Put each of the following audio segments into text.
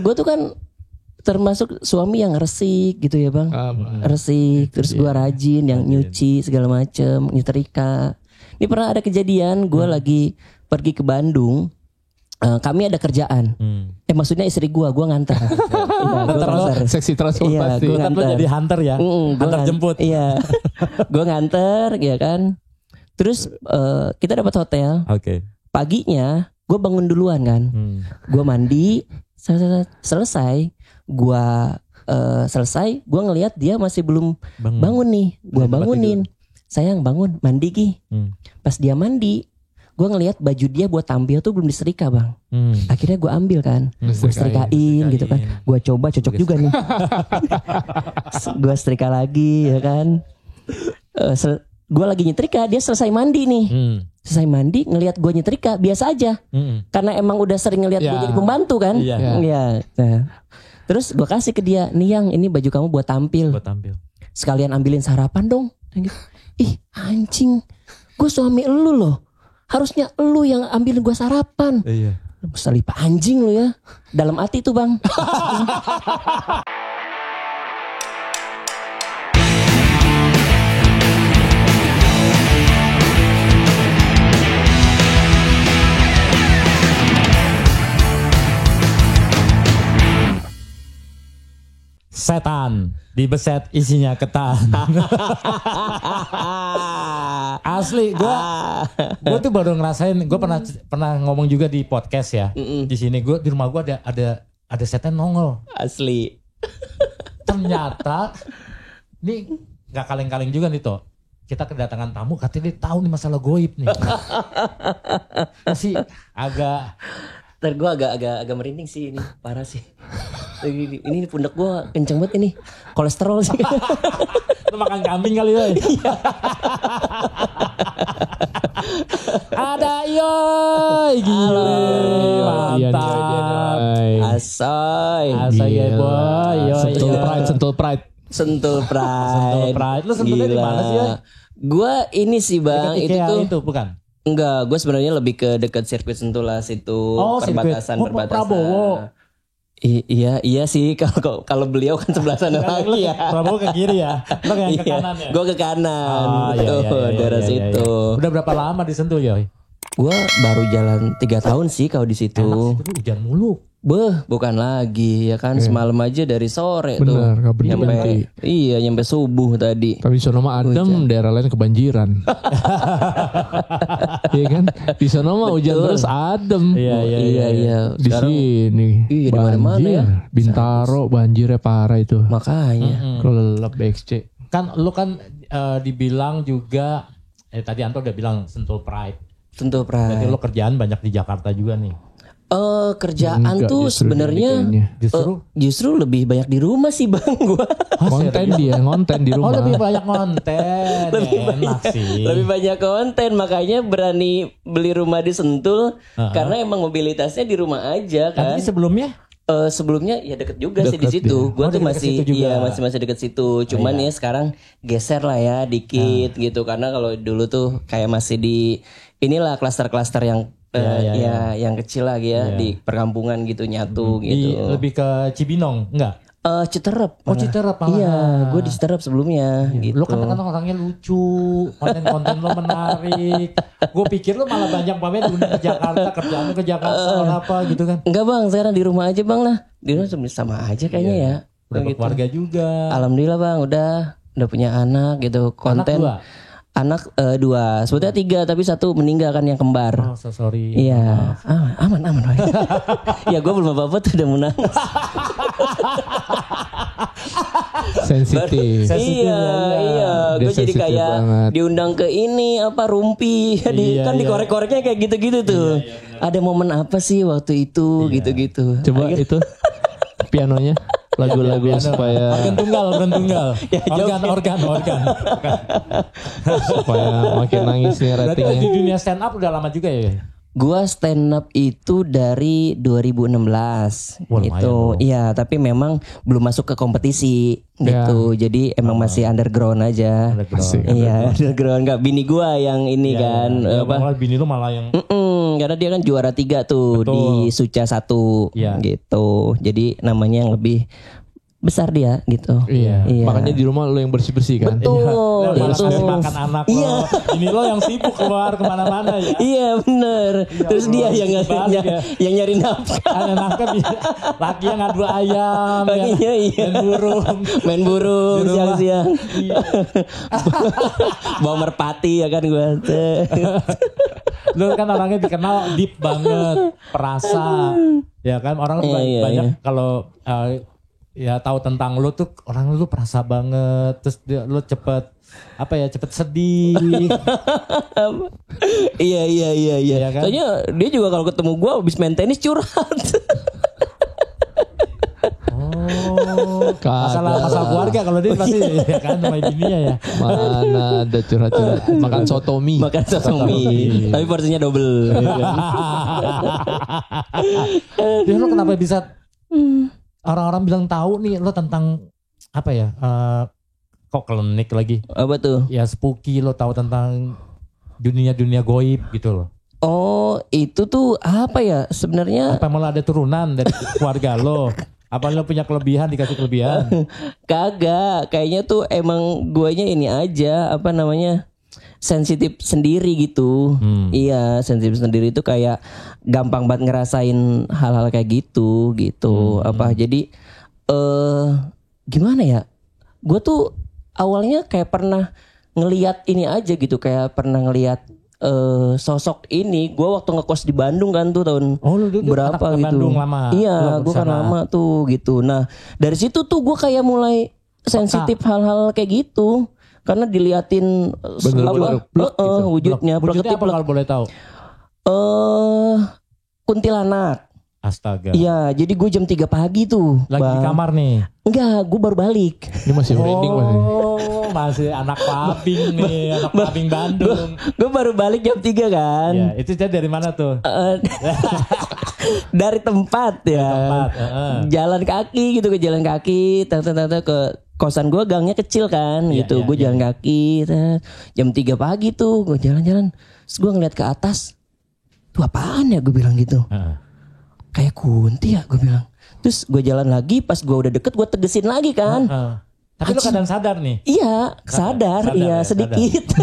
Gue tuh kan termasuk suami yang resik gitu ya bang. Resik, terus gue rajin yang nyuci segala macem, nyetrika. Ini pernah ada kejadian gue lagi pergi ke Bandung. Kami ada kerjaan. Maksudnya istri gue nganter. Nganter seksi transportasi. Gue nganter. Jadi hunter ya. Hunter jemput. Iya. Gue nganter ya kan. Terus kita dapat hotel. Oke. Paginya gue bangun duluan kan. Gue mandi. Selesai. Gue selesai. Gue ngelihat dia masih belum bangun nih. Gue bangunin. Sayang bangun mandi Ki. Pas dia mandi, gue ngelihat baju dia buat tampil tuh belum disetrika bang. Akhirnya gue ambil kan, gue setrikain gitu kan. Gue coba cocok juga nih. Gue setrika lagi ya kan. Gue lagi nyetrika, dia selesai mandi nih. Selesai mandi ngelihat gue nyetrika biasa aja. Karena emang udah sering ngelihat gue jadi pembantu kan. Iya. Nah, terus gue kasih ke dia, nih yang ini baju kamu buat tampil. Sekalian ambilin sarapan dong. Ih anjing, gue suami elu loh. Harusnya elu yang ambilin gue sarapan. Iya. Selip anjing lu ya. Dalam hati tuh bang. Setan dibeset isinya ketan. Asli gue tuh baru ngerasain. Gue pernah ngomong juga di podcast ya. Di sini gue di rumah gue ada setan nongol. Asli. Ternyata ini nggak kaleng-kaleng juga nih toh. Kita kedatangan tamu katanya dia tahu nih masalah goib nih. Masih agak. Ntar gue agak merinding sih ini, parah sih. Ini pundak gue kenceng banget ini, kolesterol sih. Lu makan kambing kali ya? Ada yoy, gila, mantap. Asoy ya boy, Sentul pride. Lu sentulnya di mana sih ya? Gue ini sih bang, itu bukan? Enggak, gue sebenarnya lebih ke dekat sirkuit Sentul lah situ, perbatasan. Prabowo. Iya sih, kalau beliau kan sebelah sana lagi ya. Prabowo ke kiri ya, lo yang ke kanan ya. Gue ke kanan, daerah situ. Udah berapa lama di Sentul ya? Gue baru jalan 3 tahun sih kalau di situ. Enak sih, hujan mulu. Bukan lagi ya kan, semalam aja dari sore. Bener, tuh nyampe subuh tadi. Tapi di sono mah adem, daerah lain kebanjiran. Iya kan? Di sono mah hujan terus adem. Iya. Di sini di mana-mana ya. Bintaro banjirnya parah itu. Makanya. Kelelep BXC. Kan lu kan dibilang juga tadi Anto udah bilang Sentul Pride. Jadi lu kerjaan banyak di Jakarta juga nih. Kerjaan tuh sebenarnya justru lebih banyak di rumah sih bang gua. Ngonten di rumah. Oh lebih banyak konten. Lebih banyak konten, makanya berani beli rumah di Sentul karena emang mobilitasnya di rumah aja kan. Tapi sebelumnya ya deket juga sih di situ. Gua tuh masih deket situ. Cuman ya sekarang geser lah ya dikit gitu, karena kalau dulu tuh kayak masih di inilah klaster-klaster yang yang kecil lagi ya di perkampungan gitu nyatu gitu. Lebih ke Cibinong enggak? Citerep. Oh Citerep malah. Iya, gue di Citerep sebelumnya gitu. Lo kan orangnya lucu, konten-konten lo menarik. Gue pikir lo malah banyak banget diundang ke Jakarta, kerjaan lo ke Jakarta apa gitu kan. Enggak bang, sekarang di rumah aja bang lah. Di rumah sama aja kayaknya ya. Udah gitu. Keluarga juga. Alhamdulillah bang, udah punya anak gitu. Konten. Anak 2, sebetulnya 3 tapi 1 meninggal kan yang kembar. Oh sorry. Iya, aman. Ya gue belum apa-apa tuh udah menangis. Sensitif. Iya. Gue jadi kayak banget. Diundang ke ini Rumpi. Kan dikorek-koreknya kayak gitu-gitu tuh. Iya, ada momen apa sih waktu itu gitu-gitu. Coba itu pianonya. Lagu-lagu supaya organ tunggal. Organ. Supaya makin nangis nih ratingnya. Berarti di dunia stand up udah lama juga ya? Gua stand up itu dari 2016 Wah, gitu. Iya, tapi memang belum masuk ke kompetisi gitu. Jadi emang masih underground aja. Iya, underground. Enggak bini gua yang ini kan Malah bini lu malah yang karena dia kan juara 3 tuh. Betul. Di Suca 1 gitu. Jadi namanya yang lebih besar dia gitu. Iya. Makanya di rumah lo yang bersih-bersih kan. Betul. Dari makan anak lo. Ini lo yang sibuk keluar kemana-mana ya. Iya bener. Terus dia yang nyari nafkah. Ada nafkah laki yang ngadu ayam. Iya. Main burung siang-siang. Bawa merpati ya kan gue. Lu kan orangnya dikenal deep banget, perasa. Ya kan orang banyak kalau ya tahu tentang lu tuh orang lu perasa banget. Terus lu cepet sedih. Iya. Iya kan? Soalnya dia juga kalau ketemu gue habis main tenis curhat. Masalah keluarga kalau dia pasti ya kan sama bininya ya. Mana ada curhat-curhat. Makan sotomi. Tapi porsinya double. Dia lo kenapa bisa orang-orang bilang tahu nih lo tentang apa ya? Kok klinik lagi? Apa tuh? Ya spooky, lo tahu tentang dunia goib gitu loh. Oh, itu tuh apa ya sebenarnya? Apa malah ada turunan dari keluarga lo? Apa lo punya kelebihan, dikasih kelebihan? Kagak, kayaknya tuh emang guanya ini aja sensitif sendiri gitu. Iya, sensitif sendiri itu kayak gampang banget ngerasain hal-hal kayak gitu. Jadi gimana ya? Gue tuh awalnya kayak pernah ngeliat ini aja gitu, kayak pernah ngeliat sosok ini. Gue waktu ngekos di Bandung kan tuh tahun berapa gitu. Bandung lama. Iya, gue kan lama tuh gitu. Nah dari situ tuh gue kayak mulai sensitif hal-hal kayak gitu. Karena diliatin wujudnya. Wujudnya apa kalau boleh tahu? Kuntilanak. Astaga. Iya, jadi gue jam 3 pagi tuh. Lagi di kamar nih? Enggak, gue baru balik. Ini masih merinding masih anak paping nih, anak paping Bandung. Gue baru balik jam 3 kan. Ya, itu jadi dari mana tuh? Dari tempat ya. Jalan kaki gitu, ke jalan kaki, ke kosan gue gangnya kecil kan gitu. Gue jalan kaki, jam 3 pagi tuh gue jalan-jalan. Terus gue ngeliat ke atas, tuh apaan ya gue bilang gitu. Kayak kunti ya gue bilang. Terus gue jalan lagi, pas gue udah deket gue tegesin lagi kan. Tapi lo kadang sadar nih? Iya sadar ya, sedikit.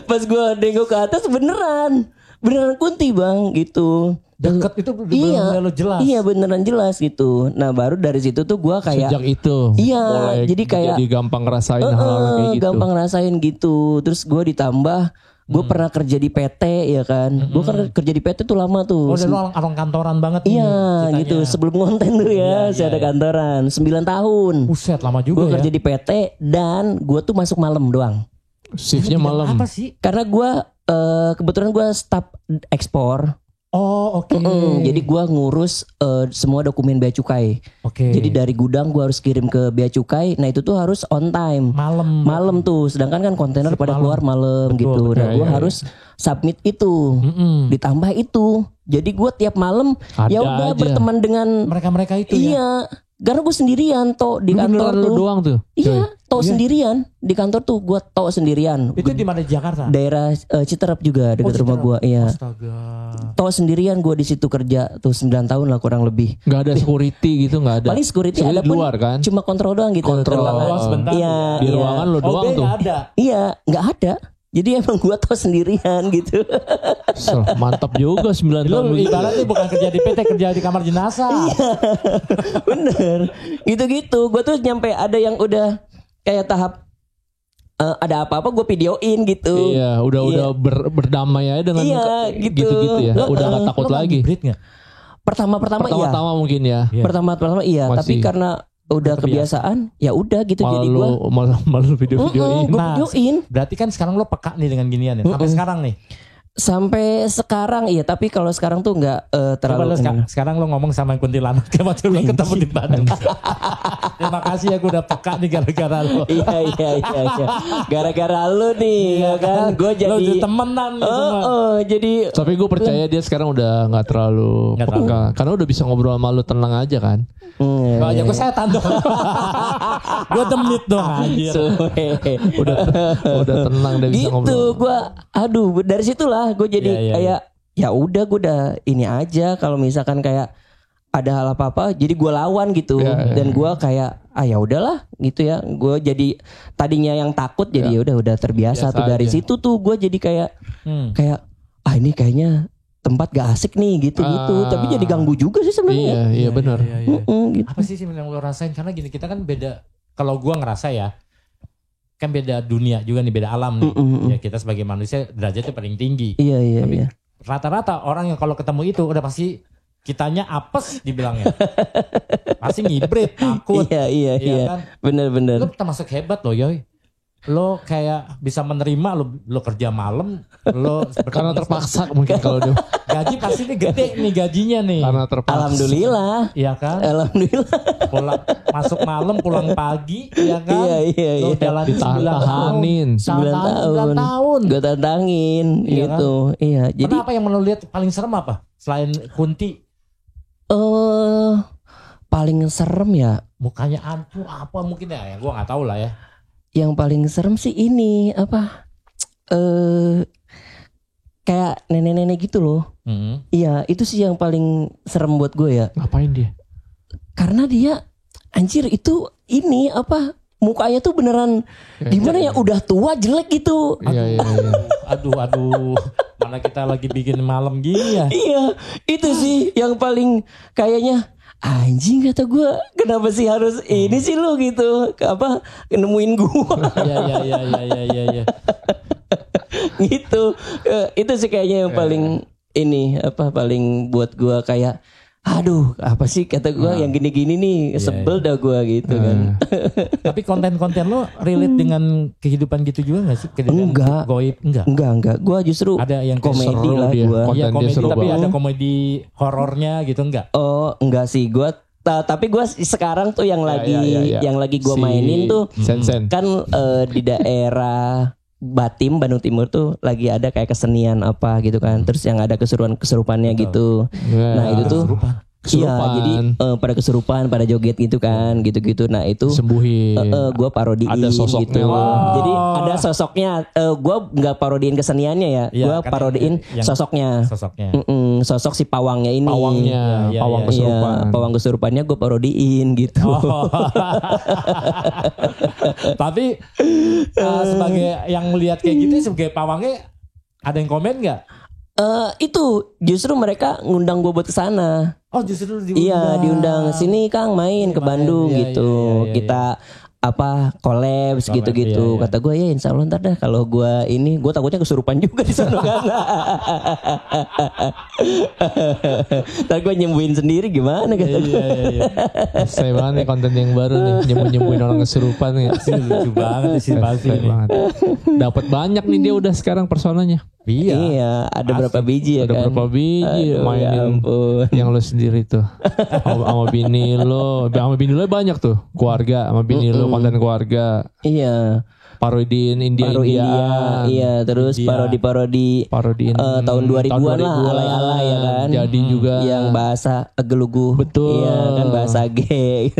Pas gue nengok ke atas beneran kunti bang gitu. Deket itu beneran lo jelas? Iya beneran jelas gitu. Nah baru dari situ tuh gue kayak sejak itu jadi kayak jadi gampang ngerasain hal-hal kayak gitu. Gampang ngerasain gitu. Terus gue ditambah gue pernah kerja di PT ya kan. Gue kan kerja di PT tuh lama tuh. Dan lo orang kantoran banget nih. Iya gitu. Sebelum ngonten tuh ya saya ada kantoran 9 tahun. Buset lama juga Gue kerja di PT dan gue tuh masuk malam doang. Shiftnya malam. Apa sih? Karena gue kebetulan gue staf ekspor. Oh oke. Jadi gue ngurus semua dokumen bea cukai. Oke. Jadi dari gudang gue harus kirim ke bea cukai. Nah itu tuh harus on time. Malam tuh. Sedangkan kan kontainer pada keluar malam gitu. Nah gue harus submit itu. Ditambah itu. Jadi gue tiap malam ya udah berteman dengan mereka itu. Iya. Karena gue sendirian di kantor tuh. Lu doang tuh? Iya, sendirian. Di kantor tuh gue sendirian. Itu di mana di Jakarta? Daerah Citerep juga dekat rumah gue. Iya. Astaga. Sendirian gue di situ kerja tuh 9 tahun lah kurang lebih. Gak ada security gitu, gak ada. Paling security ada pun luar kan? Cuma kontrol doang gitu. Kontrol sebentar. Iya. Di ruangan lo doang tuh. Gak ada. Iya, nggak ada. Jadi emang gue sendirian gitu. Mantap juga 9 tahun. Lu ibaratnya bukan kerja di PT, kerja di kamar jenazah. Iya, bener. Gitu-gitu. Gue tuh nyampe ada yang udah kayak tahap ada apa-apa gue videoin gitu. Iya, udah berdamai aja dengan gitu ya. Udah gak takut lagi. Pertama-pertama iya. Pertama mungkin ya. Pertama iya. Tapi karena udah kebiasaan ya udah gitu. Jadi gue malu video-videoin. Gue videoin. Berarti kan sekarang lo peka nih dengan ginian ya. Sampai sekarang nih. Sampai sekarang iya, tapi kalau sekarang tuh nggak terlalu. Sekarang lo ngomong sama yang kuntilanak kayak waktu lo ketemu di Bandung. Terima kasih ya gue udah peka nih gara-gara lo. Iya. Gara-gara lo nih ya kan. Gue jadi lo temenan jadi. Tapi gue percaya dia sekarang udah nggak terlalu peka. Karena udah bisa ngobrol sama lo tenang aja kan. Ya gue setan dong. Gue demit dong anjir. Udah tenang udah bisa ngobrol. Gitu gue dari situlah gue jadi kayak ya udah gue udah ini aja, kalau misalkan kayak ada hal apa-apa jadi gue lawan gitu. Dan gue kayak ya udahlah gitu ya. Gue jadi tadinya yang takut jadi ya udah terbiasa tuh dari situ tuh gue jadi kayak ini kayaknya tempat gak asik nih gitu. Tapi jadi ganggu juga sih sebenarnya. Iya benar. Gitu. Apa sih yang lo rasain? Karena gini, kita kan beda. Kalau gue ngerasa ya, kan beda dunia juga nih, beda alam nih. Ya kita sebagai manusia derajatnya paling tinggi. Iya. Tapi rata-rata orang yang kalau ketemu itu udah pasti kitanya apes dibilangnya. Pasti ngibrit, takut. Iya. Kan? Bener. Lo termasuk hebat loh Yoy. Lo kayak bisa menerima lo kerja malam, lo karena terpaksa mungkin kalau dia gaji pasti nih gede nih gajinya nih. Karena terpaksa. Alhamdulillah. Iya kan? Alhamdulillah. Masuk malam pulang pagi, ya kan? Iya. Lo jalan ditahanin 9 tahun. Gue tantangin iya gitu. Kan? Iya. Jadi apa yang lo lihat paling serem apa selain Kunti? Paling serem ya. Mukanya ancur apa mungkin ya? Gue nggak tahu lah ya. Yang paling serem sih ini kayak nenek-nenek gitu loh. Iya, itu sih yang paling serem buat gue ya. Ngapain dia? Karena dia anjir itu ini mukanya tuh beneran gimana ya, udah tua jelek gitu. Iya. Aduh. Mana kita lagi bikin malam gini ya. Iya, itu sih yang paling kayaknya anjing kata gue, kenapa sih harus ini sih lo gitu, nemuin gue. Iya. Gitu. Itu sih kayaknya yang paling ini paling buat gue kayak aduh apa sih kata gue yang gini-gini nih sebel dah gue gitu kan. Tapi konten-konten lo relate dengan kehidupan gitu juga gak sih? Enggak. Goib? Enggak. Gue justru ada yang komedi lah gue. Iya komedi, tapi ada komedi horornya gitu enggak? Oh enggak sih, gue tapi gue sekarang tuh yang lagi gue mainin tuh kan di daerah Bandung Timur tuh lagi ada kayak kesenian apa gitu kan, terus yang ada kesurupannya gitu. Nah itu tuh iya, jadi pada kesurupan, pada joget gitu kan, gitu-gitu. Nah itu sembuhin. Gue parodiin ada sosoknya. gitu. Jadi ada sosoknya. Gue nggak parodiin keseniannya ya. Gue parodiin sosoknya. Sosok si pawangnya ini. Pawang kesurupan. Iya, pawang kesurupannya gue parodiin gitu. Tapi sebagai yang lihat kayak gitu, sebagai pawangnya ada yang komen nggak? Itu justru mereka ngundang gue buat kesana. Oh justru diundang. Iya diundang sini Kang main ke Bandung gitu. Kita collabs gitu-gitu. Kata gue ya insya Allah ntar dah kalau gue ini, gue takutnya kesurupan juga di sana kan. Ntar gue nyembuhin sendiri gimana kata gue. Saya banget nih konten yang baru nih, nyembuhin orang kesurupan nih. Lucu banget sih pasti. Dapat banyak nih dia udah sekarang personanya. Iya, ada berapa biji ya kan? Ada berapa biji mainin yang lo sendiri tuh. Sama bini lo banyak tuh. Keluarga sama bini lo, konten keluarga. Iya. Parodiin India. Iya, terus parodi tahun 2000-an lah, alay-alay ya kan. Jadi juga yang bahasa gelugu. Betul. Iya kan, bahasa gay.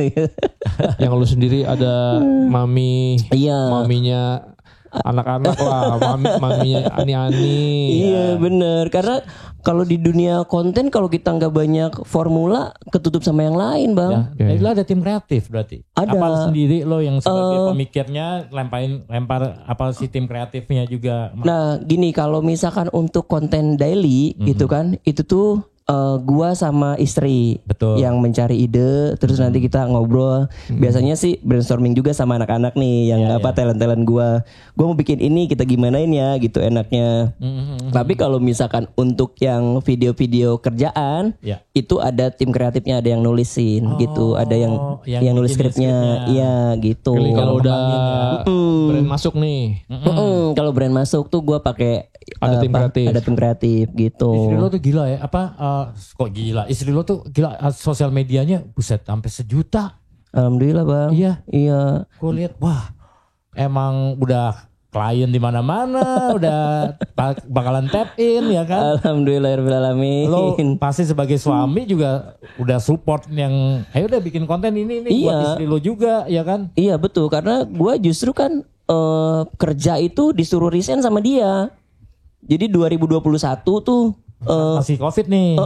Yang lo sendiri ada maminya anak-anak lah, maminya ani-ani. Iya bener, karena kalau di dunia konten kalau kita nggak banyak formula ketutup sama yang lain bang. Itu ada tim kreatif berarti. Ada. Apa sendiri lo yang sebagai pemikirnya lempar apa si tim kreatifnya juga? Nah gini, kalau misalkan untuk konten daily gitu kan, itu tuh gua sama istri yang mencari ide, terus nanti kita ngobrol. Biasanya sih brainstorming juga sama anak-anak nih yang talent-talent gua mau bikin ini, kita gimanain ya gitu enaknya. Tapi kalau misalkan untuk yang video-video kerjaan, itu ada tim kreatifnya, ada yang nulisin gitu, ada yang nulis skripnya, iya gitu. Kalau udah brand masuk nih, kalau brand masuk tuh gua pakai ada tim kreatif gitu. Istri lo tuh gila ya, kok gila? Istri lo tuh gila, sosial medianya buset sampai 1 juta. Alhamdulillah bang. Iya. Gue lihat, wah, emang udah klien di mana-mana, udah bakalan tap in ya kan? Alhamdulillahirobbilalamin. Lo pasti sebagai suami juga udah support yang, ayo udah bikin konten ini buat istri lo juga ya kan? Iya betul, karena gue justru kan kerja itu disuruh resign sama dia. Jadi 2021 tuh masih COVID nih.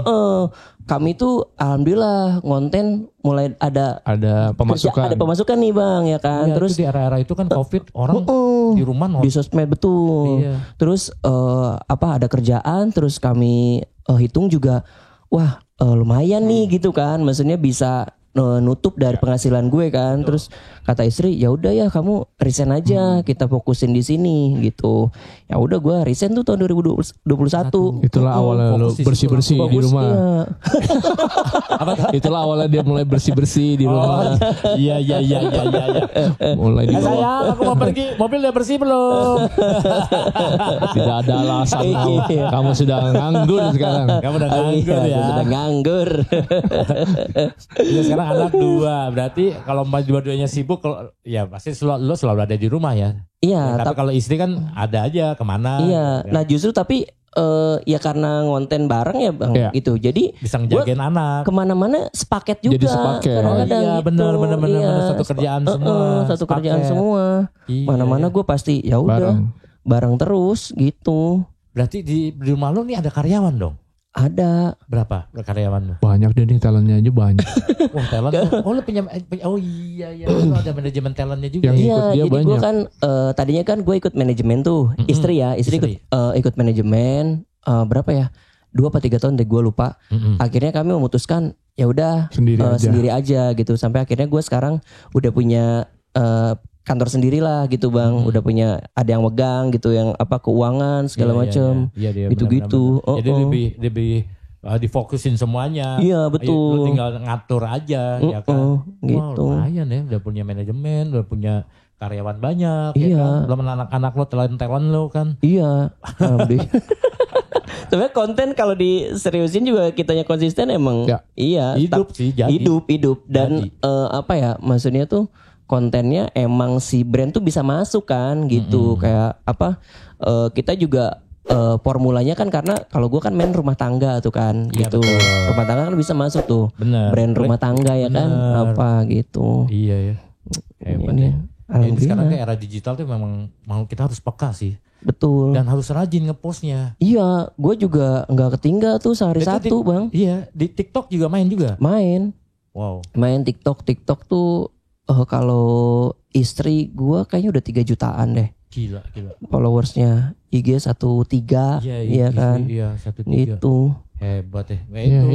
Kami tuh alhamdulillah ngonten mulai ada pemasukan. Ada pemasukan nih bang ya kan. Ya, terus di era-era itu kan COVID orang di rumah di sosmed betul. Iya. Terus ada kerjaan, terus kami hitung juga, wah lumayan nih gitu kan. Maksudnya bisa nutup dari penghasilan gue kan. Terus kata istri, ya udah ya kamu resign aja, kita fokusin di sini gitu. Ya udah gue resign tuh tahun 2021. Itulah awalnya lo bersih-bersih di rumah. Itulah awalnya dia mulai bersih-bersih di rumah. Iya. Mulai di bawah. Sayang, aku mau pergi, mobil udah bersih belum? Tidak ada alasan kamu sudah nganggur sekarang. Kamu udah nganggur ya. Sudah nganggur. Sekarang anak 2, berarti kalau dua-duanya sibuk, kalau ya pasti lo selalu ada di rumah ya. Iya. Tapi kalau istri kan ada aja kemana. Iya. Ya. Nah justru tapi ya karena ngonten bareng ya bang, gitu. Jadi bisa ngejagain anak. Kemana-mana sepaket juga. Jadi sepaket. Iya benar. Satu kerjaan semua. Satu kerjaan semua. Mana-mana gue pasti ya udah bareng terus gitu. Berarti di rumah lo nih ada karyawan dong? Ada. Berapa karyawan lu? Banyak deh nih, talentnya aja banyak. Wah talent. Lu punya, oh iya. Lu ada manajemen talentnya juga. Yang ikut dia jadi banyak. Gue kan tadinya kan gue ikut manajemen tuh. Istri ikut manajemen berapa ya? 2 atau 3 tahun deh gue lupa. Akhirnya kami memutuskan ya udah sendiri aja gitu. Sampai akhirnya gue sekarang udah punya kantor sendirilah gitu bang, udah punya ada yang megang gitu, yang keuangan segala macam, gitu-gitu. Jadi lebih difokusin semuanya. Iya betul. Lu tinggal ngatur aja, ya kan. Gitu. Wah, lumayan ya, udah punya manajemen, udah punya karyawan banyak, ya kan. Belum anak-anak lo, talent lo kan. Iya. Sebenarnya konten kalau diseriusin juga kitanya konsisten emang. Iya. Hidup sih, jadi. Hidup dan maksudnya tuh. Kontennya emang si brand tuh bisa masuk kan gitu. Kayak kita juga formulanya kan, karena kalau gue kan main rumah tangga tuh kan gitu. Betul. Rumah tangga kan bisa masuk tuh. Brand rumah tangga ya kan gitu. Iya ya. Hebat ya. Jadi sekarang ke era digital tuh memang kita harus peka sih. Betul. Dan harus rajin ngepostnya. Iya, gue juga nggak ketinggal tuh sehari satu bang. Iya, di TikTok juga main juga. Main. Wow. Main TikTok tuh. Kalau istri gue kayaknya udah 3 jutaan deh. Gila. Followersnya IG 1.3 ya kan. Iya 1.3. Itu. Hebat ya.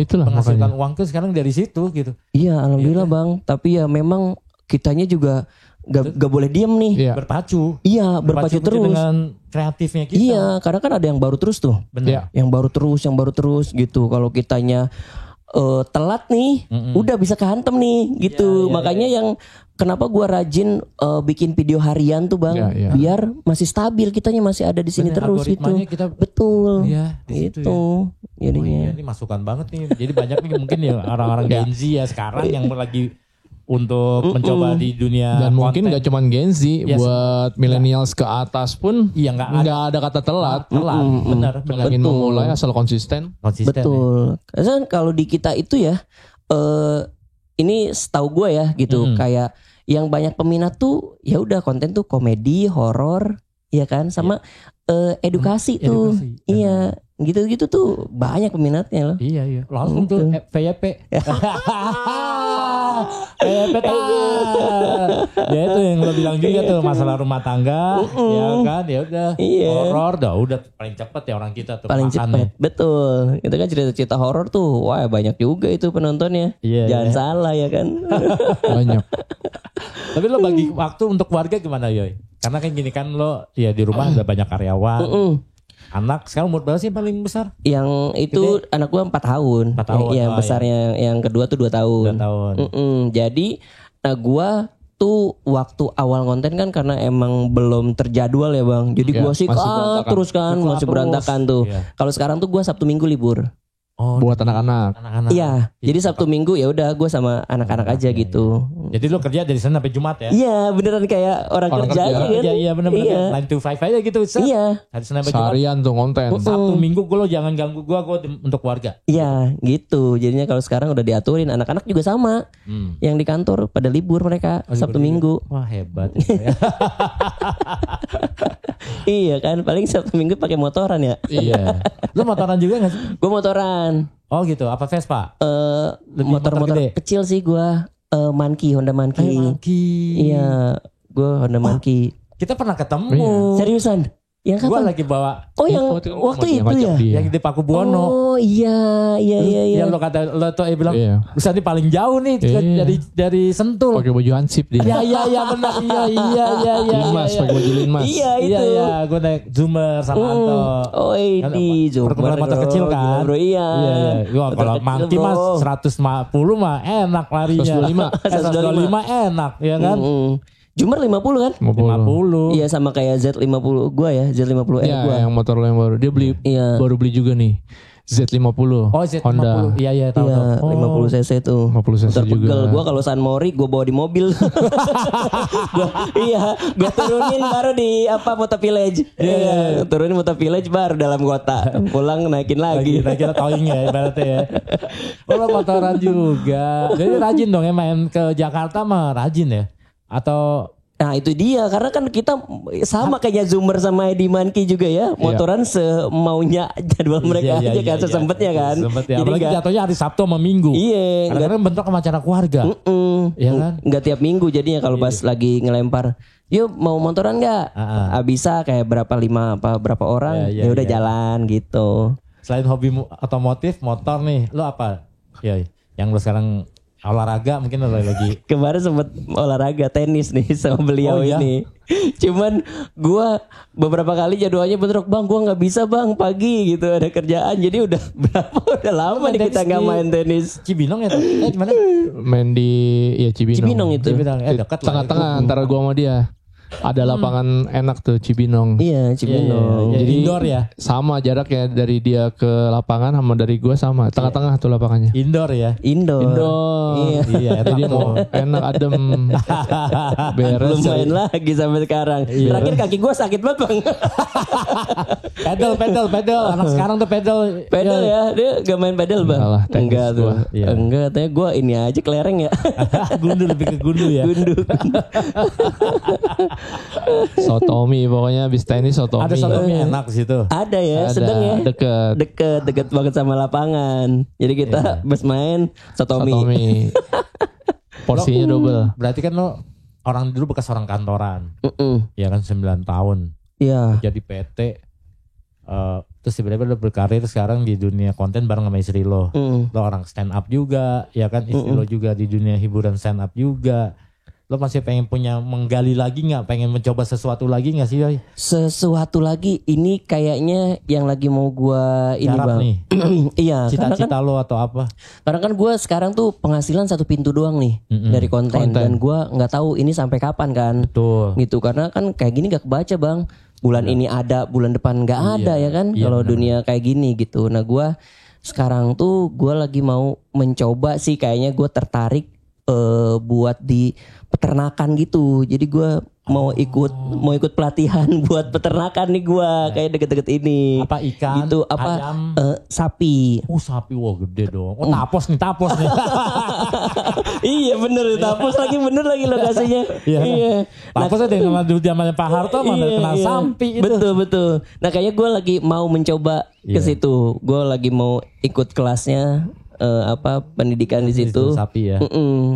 Itulah menghasilkan uang tuh sekarang dari situ gitu. Iya alhamdulillah bang. Tapi ya memang kitanya juga gak boleh diem nih. Berpacu. Iya berpacu terus. Dengan kreatifnya kita. Iya karena kan ada yang baru terus tuh. Benar. Yang baru terus gitu. Kalau kitanya telat nih, udah bisa kehantem nih gitu. Makanya yang kenapa gua rajin bikin video harian tuh bang, biar masih stabil, kitanya masih ada di sini terus gitu. Betul. Iya. Itu. Jadinya. Ini masukan banget nih. Jadi banyak nih mungkin ya orang-orang Gen Z ya sekarang yang lagi untuk mencoba di dunia dan mungkin nggak cuman Gen Z, buat millennials ke atas pun nggak ada kata telat. Benar. Ingin memulai asal konsisten. Betul. Karena kalau di kita itu ya, ini setahu gue ya gitu, kayak yang banyak peminat tuh ya udah konten tuh komedi, horor, ya kan, sama edukasi tuh. Iya. Gitu-gitu tuh banyak peminatnya loh. Iya. Langsung tuh VYP. pepet. Ya itu yang lo bilang juga tuh masalah rumah tangga, ya kan, ya udah horor dah, udah paling cepet ya orang kita tuh paling cepet, betul. Itu kan cerita-cerita horor tuh, wah banyak juga itu penontonnya. Jangan salah ya kan. Banyak. Tapi lo bagi waktu untuk keluarga gimana Yoy? Karena kayak gini kan lo ya di rumah ada banyak karyawan. Anak sekarang umur berapa sih yang paling besar? Yang itu gede? Anak gua 4 tahun. 4 tahun. Yang besarnya yang kedua tuh 2 tahun. 2 tahun. Jadi gua tuh waktu awal konten kan karena emang belum terjadwal ya Bang. Jadi gua sih terus kan masih berantakan tuh. Kalau sekarang tuh gua Sabtu Minggu libur. Oh, buat anak-anak. Iya, jadi Sabtu Minggu ya udah gue sama anak-anak aja gitu. Jadi lo kerja dari Senin sampai Jumat ya? Iya, beneran kayak orang kerja aja kan. Iya, bener-bener. 9 to 5 aja gitu. Iya. Dari Senin sampai Jumat. Seharian tuh konten. Sabtu Minggu gue lo jangan ganggu gue untuk keluarga. Iya, gitu. Jadinya kalau sekarang udah diaturin, anak-anak juga sama. Yang di kantor pada libur mereka Sabtu Minggu. Wah, hebat. Iya kan, paling Sabtu Minggu pakai motoran ya. Iya. Lo motoran juga gak sih? Gue motoran. Oh gitu, apa Vespa? Motor-motor kecil sih gue. Honda Monkey. Iya, gue Honda Monkey. Kita pernah ketemu. Seriusan? Yang kapan? Gue lagi bawa. Oh yang waktu itu ya? Yang di Pakubuwono. Oh iya. Yang lo kata lo tuh bilang bisa nih paling jauh nih dari Sentul. Pakai baju hansip dia. Iya benar. Iya. Linmas pakai baju linmas. Iya itu. Iya, gue naik Zoomer sama Anto. Oh ini Zoomer. Perkumpulan motor kecil kan. Bro, iya. Kalau Monkey mas 150 mah enak larinya. 125 enak ya kan. Zoomer 50 kan? 50. Iya sama kayak Z50 gua ya, Z50R gua. Yang motor lo yang baru. Dia beli baru beli juga nih. Z50. Oh Z50. Honda. Iya tahu. Iya, 50 cc tuh. 50 cc juga. Pegel. Gua kalau San Mori gua bawa di mobil. Gua turunin baru di Motor Village. Iya, turunin Motor Village baru dalam kota. Pulang naikin lagi. Kita towing ya ibaratnya ya. Oh motoran juga. Jadi rajin dong ya main ke Jakarta mah rajin ya. Atau nah itu dia karena kan kita sama kayak Zoomer sama Eddie Monkey juga ya motoran semaunya jadwal mereka aja kan sesempetnya kan. Jadi apalagi jatuhnya hari Sabtu sama Minggu. Iya. Karena bentuk sama acara keluarga. Iya kan. Nggak tiap minggu jadinya kalau pas lagi ngelempar. Yuk mau motoran nggak? Bisa kayak berapa orang ya udah jalan gitu. Selain hobi otomotif motor nih, lo apa? Ya yang lo sekarang olahraga mungkin lagi. Kemarin sempet olahraga tenis nih sama beliau ini. Cuman gua beberapa kali jadwalnya bentrok Bang, gua nggak bisa Bang pagi gitu ada kerjaan. Jadi udah lama nih kita nggak main tenis. Cibinong ya? Gimana? Main di Cibinong. Itu. Dekat tengah-tengah antara gua sama dia. Ada lapangan enak tuh Cibinong. Iya Cibinong. Jadi indoor ya. Sama jaraknya dari dia ke lapangan sama dari gua sama. Tengah-tengah tuh lapangannya. Indoor ya. Indoor. Iya. Jadi mau enak adem. Beres. Belum main lagi sampai sekarang. Terakhir kaki gua sakit banget Bang. pedal. Anak sekarang tuh pedal. Pedal ya. Dia gak main pedal Bang. Enggak tuh. Enggak. Katanya gua ini aja kelereng ya. Gundu lebih ke gundu ya. Gundu. Sotomi pokoknya abis tenis sotomi. Ada sotomi enak situ. Ada ya, sedang ya. Deket banget sama lapangan. Jadi kita pas main sotomi. Porsinya double. Berarti kan lo orang dulu bekas orang kantoran. Ya kan 9 tahun. Iya. Jadi PT. Terus tiba-tiba lo berkarir sekarang di dunia konten bareng sama istri lo. Lo orang stand up juga. Ya kan istri lo juga di dunia hiburan stand up juga. Lo masih pengen menggali lagi gak? Pengen mencoba sesuatu lagi gak sih Yoy? Sesuatu lagi ini kayaknya yang lagi mau gue ini Garap Bang. Nih. Iya. Cita-cita lo atau apa? Karena kan gue sekarang tuh penghasilan 1 pintu doang nih dari konten. Dan gue gak tahu ini sampai kapan kan. Betul. Gitu karena kan kayak gini gak kebaca Bang. Bulan ini ada, bulan depan gak ada ya kan. Kalau dunia kayak gini gitu. Nah gue sekarang tuh gue lagi mau mencoba sih kayaknya gue tertarik buat di peternakan gitu. Jadi gue mau ikut pelatihan buat peternakan nih gue kayak deket-deket ini. Apa ikan? Gitu ayam? Sapi. Sapi wah gede dong. Tapos nih. Iya bener tapos lagi lokasinya. Iya. Tapos ada yang dulu zamannya Pak Harto mana kenal sapi itu. Betul. Nah kayaknya gue lagi mau mencoba ke situ. Gue lagi mau ikut kelasnya pendidikan di situ. Sapi ya.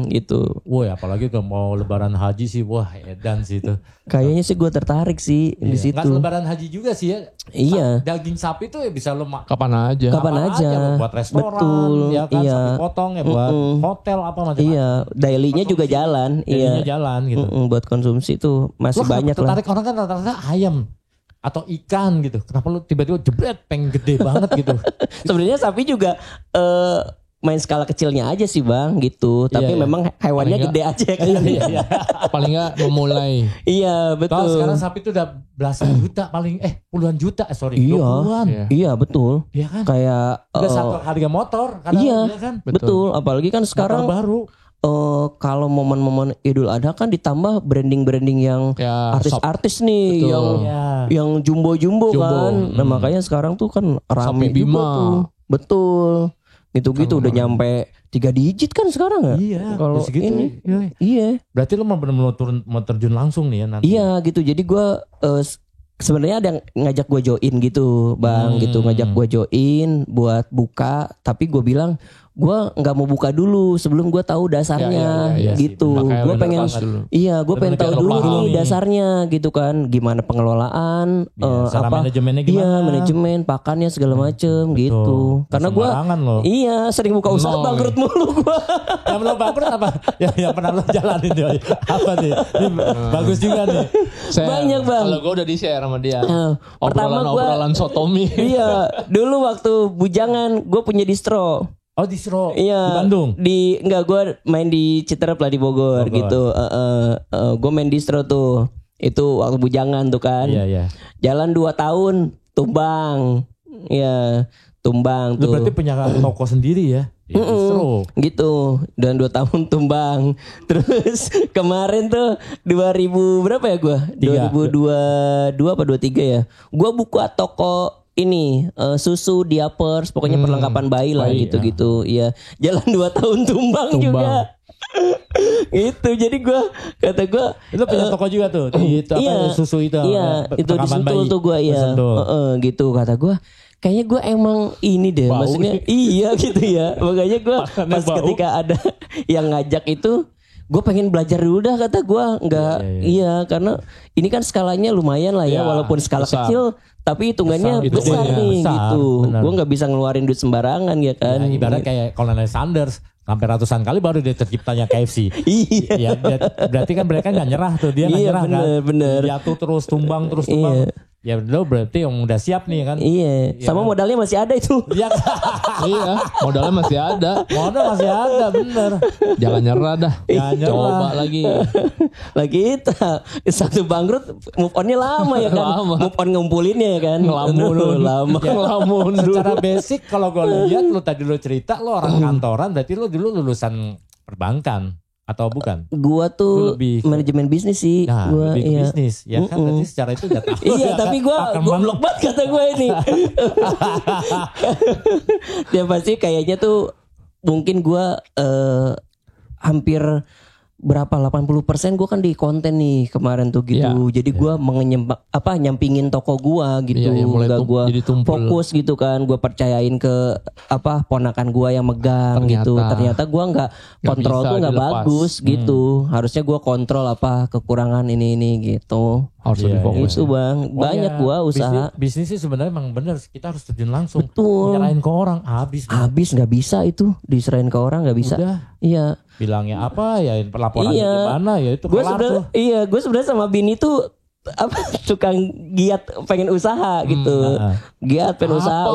Gitu. Wah, apalagi kalau mau lebaran haji sih, wah edan sih itu. Kayaknya sih gue tertarik sih di situ. Nggak lebaran haji juga sih ya. Iya. Daging sapi tuh ya bisa lo kapan aja. buat restoran. Betul. Ya kan, iya. sapi potong ya buat hotel apa macam-macam. Iya, dailynya juga jalan. Dailynya Iya. jalan gitu. Buat konsumsi tuh masih banyak lah. Tertarik orang kan rata-rata ayam atau ikan gitu. Kenapa lu tiba-tiba jebret pengen gede banget gitu? Sebenarnya sapi juga main skala kecilnya aja sih bang gitu. Tapi memang hewannya gede aja kan. Iya. Paling nggak memulai. Iya betul. Kalau sekarang sapi itu udah belasan juta paling puluhan juta puluhan. Iya betul. Iya kan? Kayak udah satu harga motor. Iya kan? betul. Apalagi kan sekarang baru. Kalau momen-momen Idul Adha kan ditambah branding-branding yang artis-artis nih, yang jumbo-jumbo kan. Nah makanya sekarang tuh kan rame juga tuh. Betul. Gitu-gitu udah nyampe 3 digit kan sekarang ya. Iya. Kalau ini. Iya. Berarti lo mau benar-benar mau terjun langsung nih ya nanti. Iya gitu. Jadi gue sebenarnya ada yang ngajak gue join gitu, bang. Gitu ngajak gue join buat buka. Tapi gue bilang gue nggak mau buka dulu sebelum gue tahu dasarnya gitu. Gue pengen gue pengen tahu dulu nih dasarnya gitu kan, gimana pengelolaan, manajemennya gimana, manajemen pakannya segala macem gitu. Karena gue sering buka usaha bangkrut mulu gue. Yang belum bangkrut apa? yang pernah lo jalanin tuh apa nih? Ini bagus juga nih. Banyak bang. Kalau gue udah di share sama dia. Obrolan sotomi. Iya, dulu waktu bujangan gue punya distro. Oh distro di Bandung? Gue main di Citerep lah di Bogor. Gitu. Gue main distro tuh. Itu waktu bujangan tuh kan. Iya. Jalan 2 tahun tumbang. Iya, tumbang tuh. Lu berarti punya toko sendiri ya? Distro. Gitu. Dan 2 tahun tumbang. Terus kemarin tuh 2000 berapa ya gue? 2022 apa 23 ya? Gue buka toko ini susu diapers pokoknya perlengkapan bayi lah gitu-gitu ya. Jalan 2 tahun tumbang. juga itu jadi kata gue itu punya toko juga tuh di itu susu itu itu di Sentul tuh gue gitu kata gue kayaknya gue emang ini deh maksudnya gitu ya. Makanya gue pas ketika ada yang ngajak itu gue pengen belajar dulu dah kata gue karena ini kan skalanya lumayan lah ya walaupun skala kecil tapi hitungannya besar nih gitu. Gue nggak bisa ngeluarin duit sembarangan ya kan. Ibarat kayak Colonel Sanders sampai ratusan kali baru dia terciptanya KFC. Iya. Berarti kan mereka nggak nyerah tuh, dia nggak nyerah bener. Jatuh terus tumbang. Ya lo berarti yang udah siap nih kan. Iya. Sama modalnya masih ada itu. Iya. Modalnya masih ada. Bener. Jangan nyerah dah. Coba lagi. Lagi satu bangkrut move onnya lama ya kan. Move on ngumpulinnya ya kan. Ngelamun. Secara basic kalau gue lihat lo tadi lo cerita lo orang kantoran berarti lo dulu lulusan perbankan. Atau bukan? Gua tuh manajemen bisnis sih. Gua bisnis. Ya kan berarti secara itu udah tahu. Iya tapi gue goblok banget kata gue ini. Ya pasti kayaknya tuh mungkin gue hampir berapa 80% gue kan di konten nih kemarin tuh gitu. Jadi gue nyampingin toko gue gitu. Enggak gue fokus gitu kan. Gue percayain ke ponakan gue yang megang gitu. Ternyata gue nggak kontrol tuh nggak bagus gitu. Harusnya gue kontrol kekurangan ini gitu. Harus lebih fokus itu bang. Banyak gue usaha. Bisnis sih sebenarnya emang bener. Kita harus terjun langsung. Betul. Nyerahin ke orang habis nggak bisa itu diserahin ke orang nggak bisa. Iya. Bilangnya apa ya laporannya gimana ya itu kelar tuh. Iya, gue sebenarnya sama Bini tuh suka giat pengen usaha gitu. Giat pengen usaha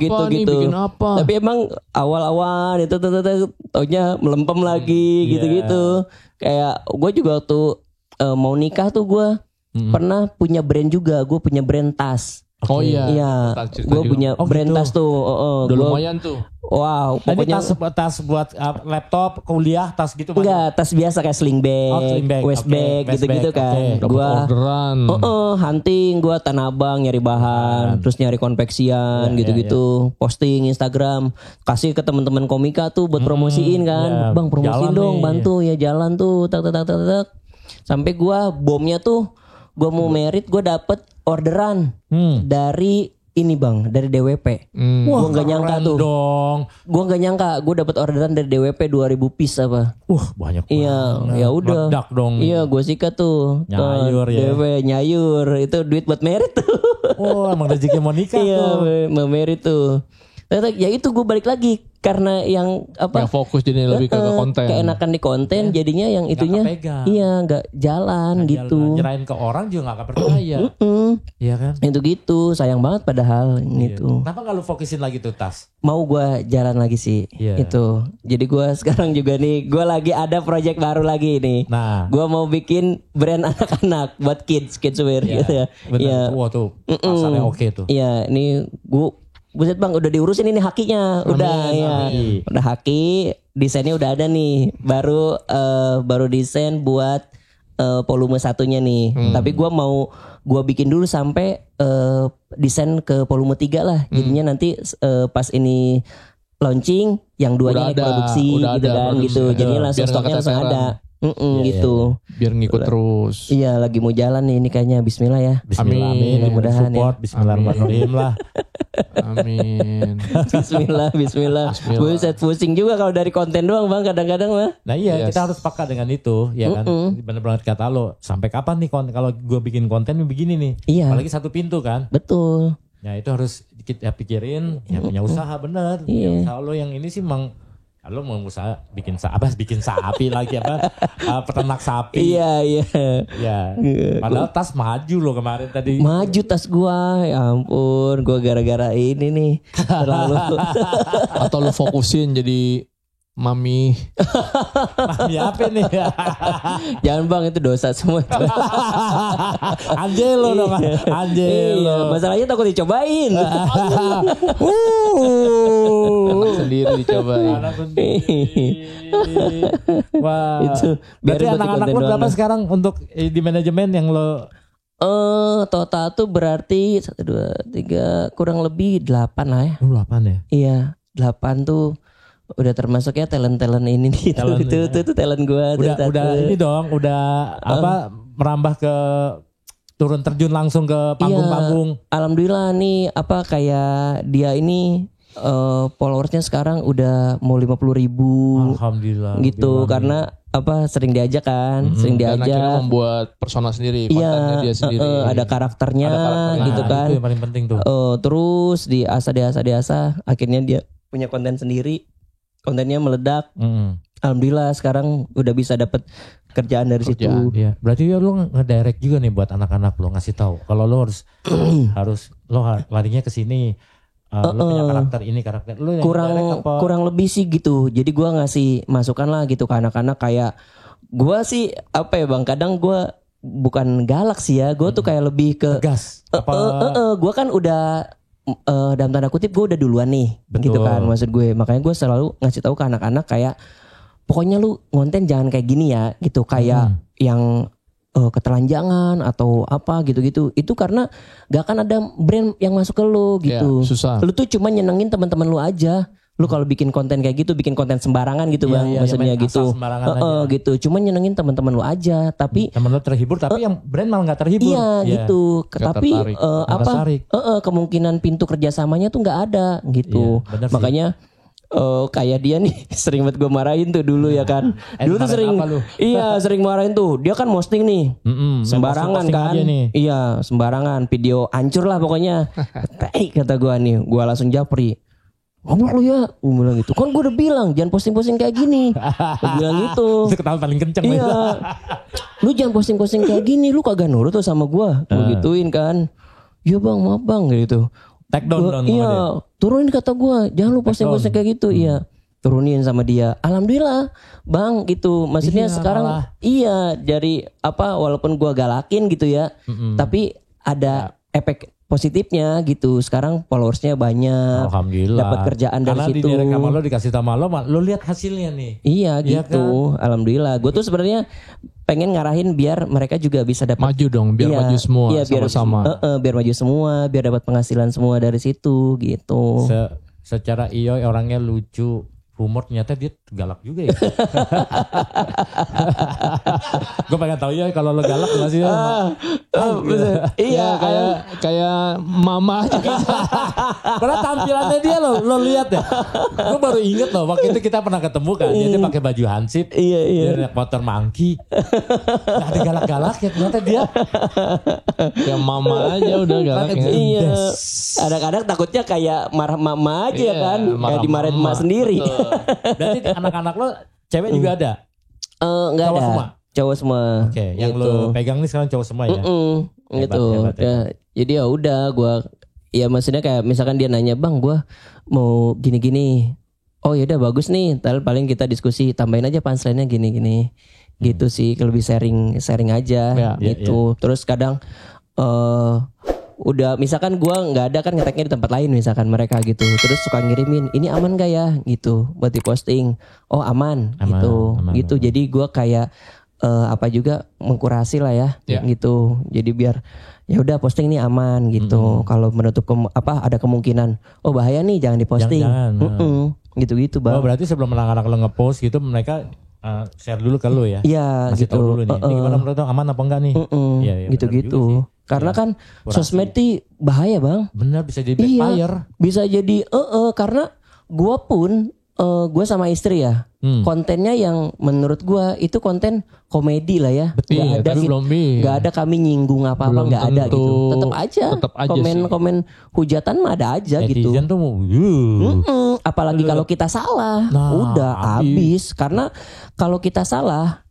gitu. Tapi emang awal-awal itu taunya melempem lagi gitu-gitu. Kayak gue juga tuh mau nikah tuh gue pernah punya brand juga. Gue punya brand tas. Oh iya. Gue punya brand tas tuh. Udah lumayan tuh. Wow, pokoknya tas buat laptop, kuliah, tas gitu. Enggak, tas biasa kayak sling bag, waist bag gitu-gitu kan. Gua orderan. Hunting, gua Tanah Abang nyari bahan, terus nyari konveksian gitu-gitu. Posting Instagram, kasih ke teman-teman komika tuh buat promosiin kan. Bang, promosiin dong, bantu ya jalan tuh. Tak. Sampai gua bomnya tuh gua mau merit, gua dapet orderan dari ini bang dari DWP. Wah, gue nggak nyangka tuh. Dong. Gue nggak nyangka gue dapat orderan dari DWP 2000 piece apa. Banyak Iya, banget. ya udah. Meledak dong. Iya, gue sikat tuh. Nyayur ya. DWP nyayur, itu duit buat merit tuh. Emang rezeki mau nikah tuh. Iya, mau merit tuh. Ternyata ya itu gue balik lagi karena yang apa? Yang fokus jadi lebih ke konten. Keenakan di konten, jadinya yang itunya nggak jalan gitu. Nyerahin ke orang juga nggak percaya. Iya kan? Itu gitu, sayang banget padahal gitu. Kenapa nggak lu fokusin lagi tuh Tas? Mau gue jalan lagi sih itu. Jadi gue sekarang juga nih, gue lagi ada project baru lagi nih. Nah, gue mau bikin brand anak-anak buat kids wear gitu ya. Iya. Wah tuh pasarnya oke tuh. Iya, ini gue buset bang udah diurusin ini hakinya, udah haki, desainnya udah ada nih, baru desain buat volume 1-nya nih. Tapi gue bikin dulu sampai desain ke volume 3 lah. Jadinya nanti pas ini launching yang 2-nya produksi gitu kan gitu. Jadi langsung stoknya langsung ada. Gitu. Biar ngikut terus. Iya, lagi mau jalan nih ini kayaknya. Bismillah ya. Amin. Mudah-mudahan support, ya. Bismillahirrahmanirrahim lah. Amin. Bismillah. Buset pusing juga kalau dari konten doang bang kadang-kadang mah. Nah iya, kita harus peka dengan itu, ya kan. Benar-benar kata lo, sampai kapan nih kalau gue bikin konten begini nih. Iya. Apalagi satu pintu kan. Betul. Ya itu harus kita pikirin, ya punya usaha bener. Iya. Ya, usaha lo yang ini sih kalau mau usaha bikin sapi lagi peternak sapi. Iya. Ya. Padahal Tas maju lo kemarin tadi. Maju tas gua, ya ampun, gua gara-gara ini nih terlalu. Atau lu fokusin jadi mami. Mami apa nih? Jangan bang, itu dosa semua. Angelo dong, Angelo. Iya, masalahnya takut dicobain. Anak sendiri dicobain. Wah. Itu berarti anak-anak lo berapa sekarang untuk di manajemen yang lo? Total tuh berarti 1, 2, 3 kurang lebih 8 lah ya. 8 ya? Iya, 8 tuh udah termasuk ya talent ini nih. Itu talent gua. Udah ini dong, udah merambah ke turun terjun langsung ke panggung-panggung. Iya, alhamdulillah nih kayak dia ini followersnya sekarang udah mau 50.000. Alhamdulillah. Gitu karena sering diajak kan, sering diajak. Dan akhirnya membuat persona sendiri, kontennya dia sendiri. Ada karakternya gitu kan. Itu yang paling penting tuh. Terus diasah, akhirnya dia punya konten sendiri. Kontennya meledak. Alhamdulillah sekarang udah bisa dapat kerjaan dari situ. Iya. Berarti lo ngedirect juga nih buat anak-anak lo, ngasih tahu kalau lo harus lo larinya ke sini. Lo punya karakter ini, karakter lo yang kurang lebih sih gitu. Jadi gua ngasih masukan lah gitu ke anak-anak, kayak gua sih bang, kadang gua bukan galak sih ya. Gua tuh kayak lebih ke gas. Gua kan udah dalam tanda kutip gue udah duluan nih. Betul. Gitu kan maksud gue. Makanya gue selalu ngasih tahu ke anak-anak kayak pokoknya lu ngonten jangan kayak gini ya gitu, kayak yang ketelanjangan atau apa gitu-gitu. Itu karena gak akan ada brand yang masuk ke lu gitu. Ya, susah. Lu tuh cuma nyenengin teman-teman lu aja. Lu kalau bikin konten kayak gitu, bikin konten sembarangan gitu bang, maksudnya gitu. Gitu. Cuma nyenengin teman-teman lu aja, tapi teman lu terhibur, tapi yang brand malah nggak terhibur. Iya gitu. Tapi kemungkinan pintu kerjasamanya tuh nggak ada gitu. Iya, makanya kayak dia nih sering banget gue marahin tuh dulu ya kan. Dulu tuh sering marahin tuh. Dia kan posting nih, sembarangan kan. Iya sembarangan, video hancur lah pokoknya. Kata gue nih, gue langsung japri. Ngomong lu ya, gue bilang gitu. Kan gue udah bilang jangan posting-posting kayak gini. Gue bilang gitu. Itu ketawa paling kenceng. Iya. Lu jangan posting-posting kayak gini. Lu kagak nurut tuh sama gue. Gue gituin kan. Iya bang, maaf bang gitu. Take down. Iya. Turunin kata gue. Jangan lu posting-posting kayak gitu. Iya. Turunin sama dia. Alhamdulillah bang gitu. Maksudnya sekarang dari walaupun gue galakin gitu ya. Tapi ada efek positifnya gitu. Sekarang followersnya banyak. Alhamdulillah. Dapat kerjaan dari situ. Karena di rekaman lo dikasih sama lo lihat hasilnya nih. Iya gitu. Kan? Alhamdulillah. Gue tuh sebenarnya pengen ngarahin biar mereka juga bisa dapat maju dong, biar maju semua sama-sama. Biar maju semua, biar dapat penghasilan semua dari situ gitu. Secara orangnya lucu, rumor ternyata dia galak juga ya. Gue pengen tahu ya kalau lo galak gak sih? Iya, kayak mama aja. Karena tampilannya dia lo lihat ya. Gue baru inget loh waktu itu kita pernah ketemu kan. Dia pakai baju hansip. Iya. Dia naik motor monkey. Gak ada galak-galak ya ternyata dia. Kayak mama aja udah galak. Iya. Kadang-kadang takutnya kayak marah mama aja kan. Kayak dimarahin emak sendiri. Berarti anak-anak lo cewek juga ada? Enggak ada. Semua? Cowok semua. Oke, yang gitu. lo pegang nih sekarang cowok semua ya? Gitu. Hebat. Ya, jadi ya udah gue, ya maksudnya kayak misalkan dia nanya, bang gue mau gini-gini. Oh yaudah bagus nih. Paling kita diskusi, tambahin aja punchline-nya gini-gini. Gitu sih, lebih sharing aja gitu. Terus kadang udah misalkan gue nggak ada kan ngeteknya di tempat lain misalkan mereka gitu, terus suka ngirimin ini aman gak ya gitu buat diposting. Oh aman. Gitu. Jadi gue kayak apa juga mengkurasi lah ya gitu. Jadi biar ya udah posting nih aman gitu. Kalau menutup ada kemungkinan oh bahaya nih jangan diposting. Gitu bang. Oh berarti sebelum anak-anak lo ngepost gitu mereka share dulu ke lo ya? Iya masih gitu. Tahu dulu nih. Ini gimana menurut lo, aman apa enggak nih? Ya, gitu. Karena kan sosmed itu bahaya bang. Bener bisa jadi backfire. Iya, bisa jadi karena gue pun gue sama istri ya kontennya yang menurut gue itu konten komedi lah ya. Betul. Nggak ada kami nyinggung apa-apa, nggak ada gitu. Tetap aja komen hujatan mah ada aja netizen gitu. Tuh apalagi kalau kita salah, udah habis. Karena kalau kita salah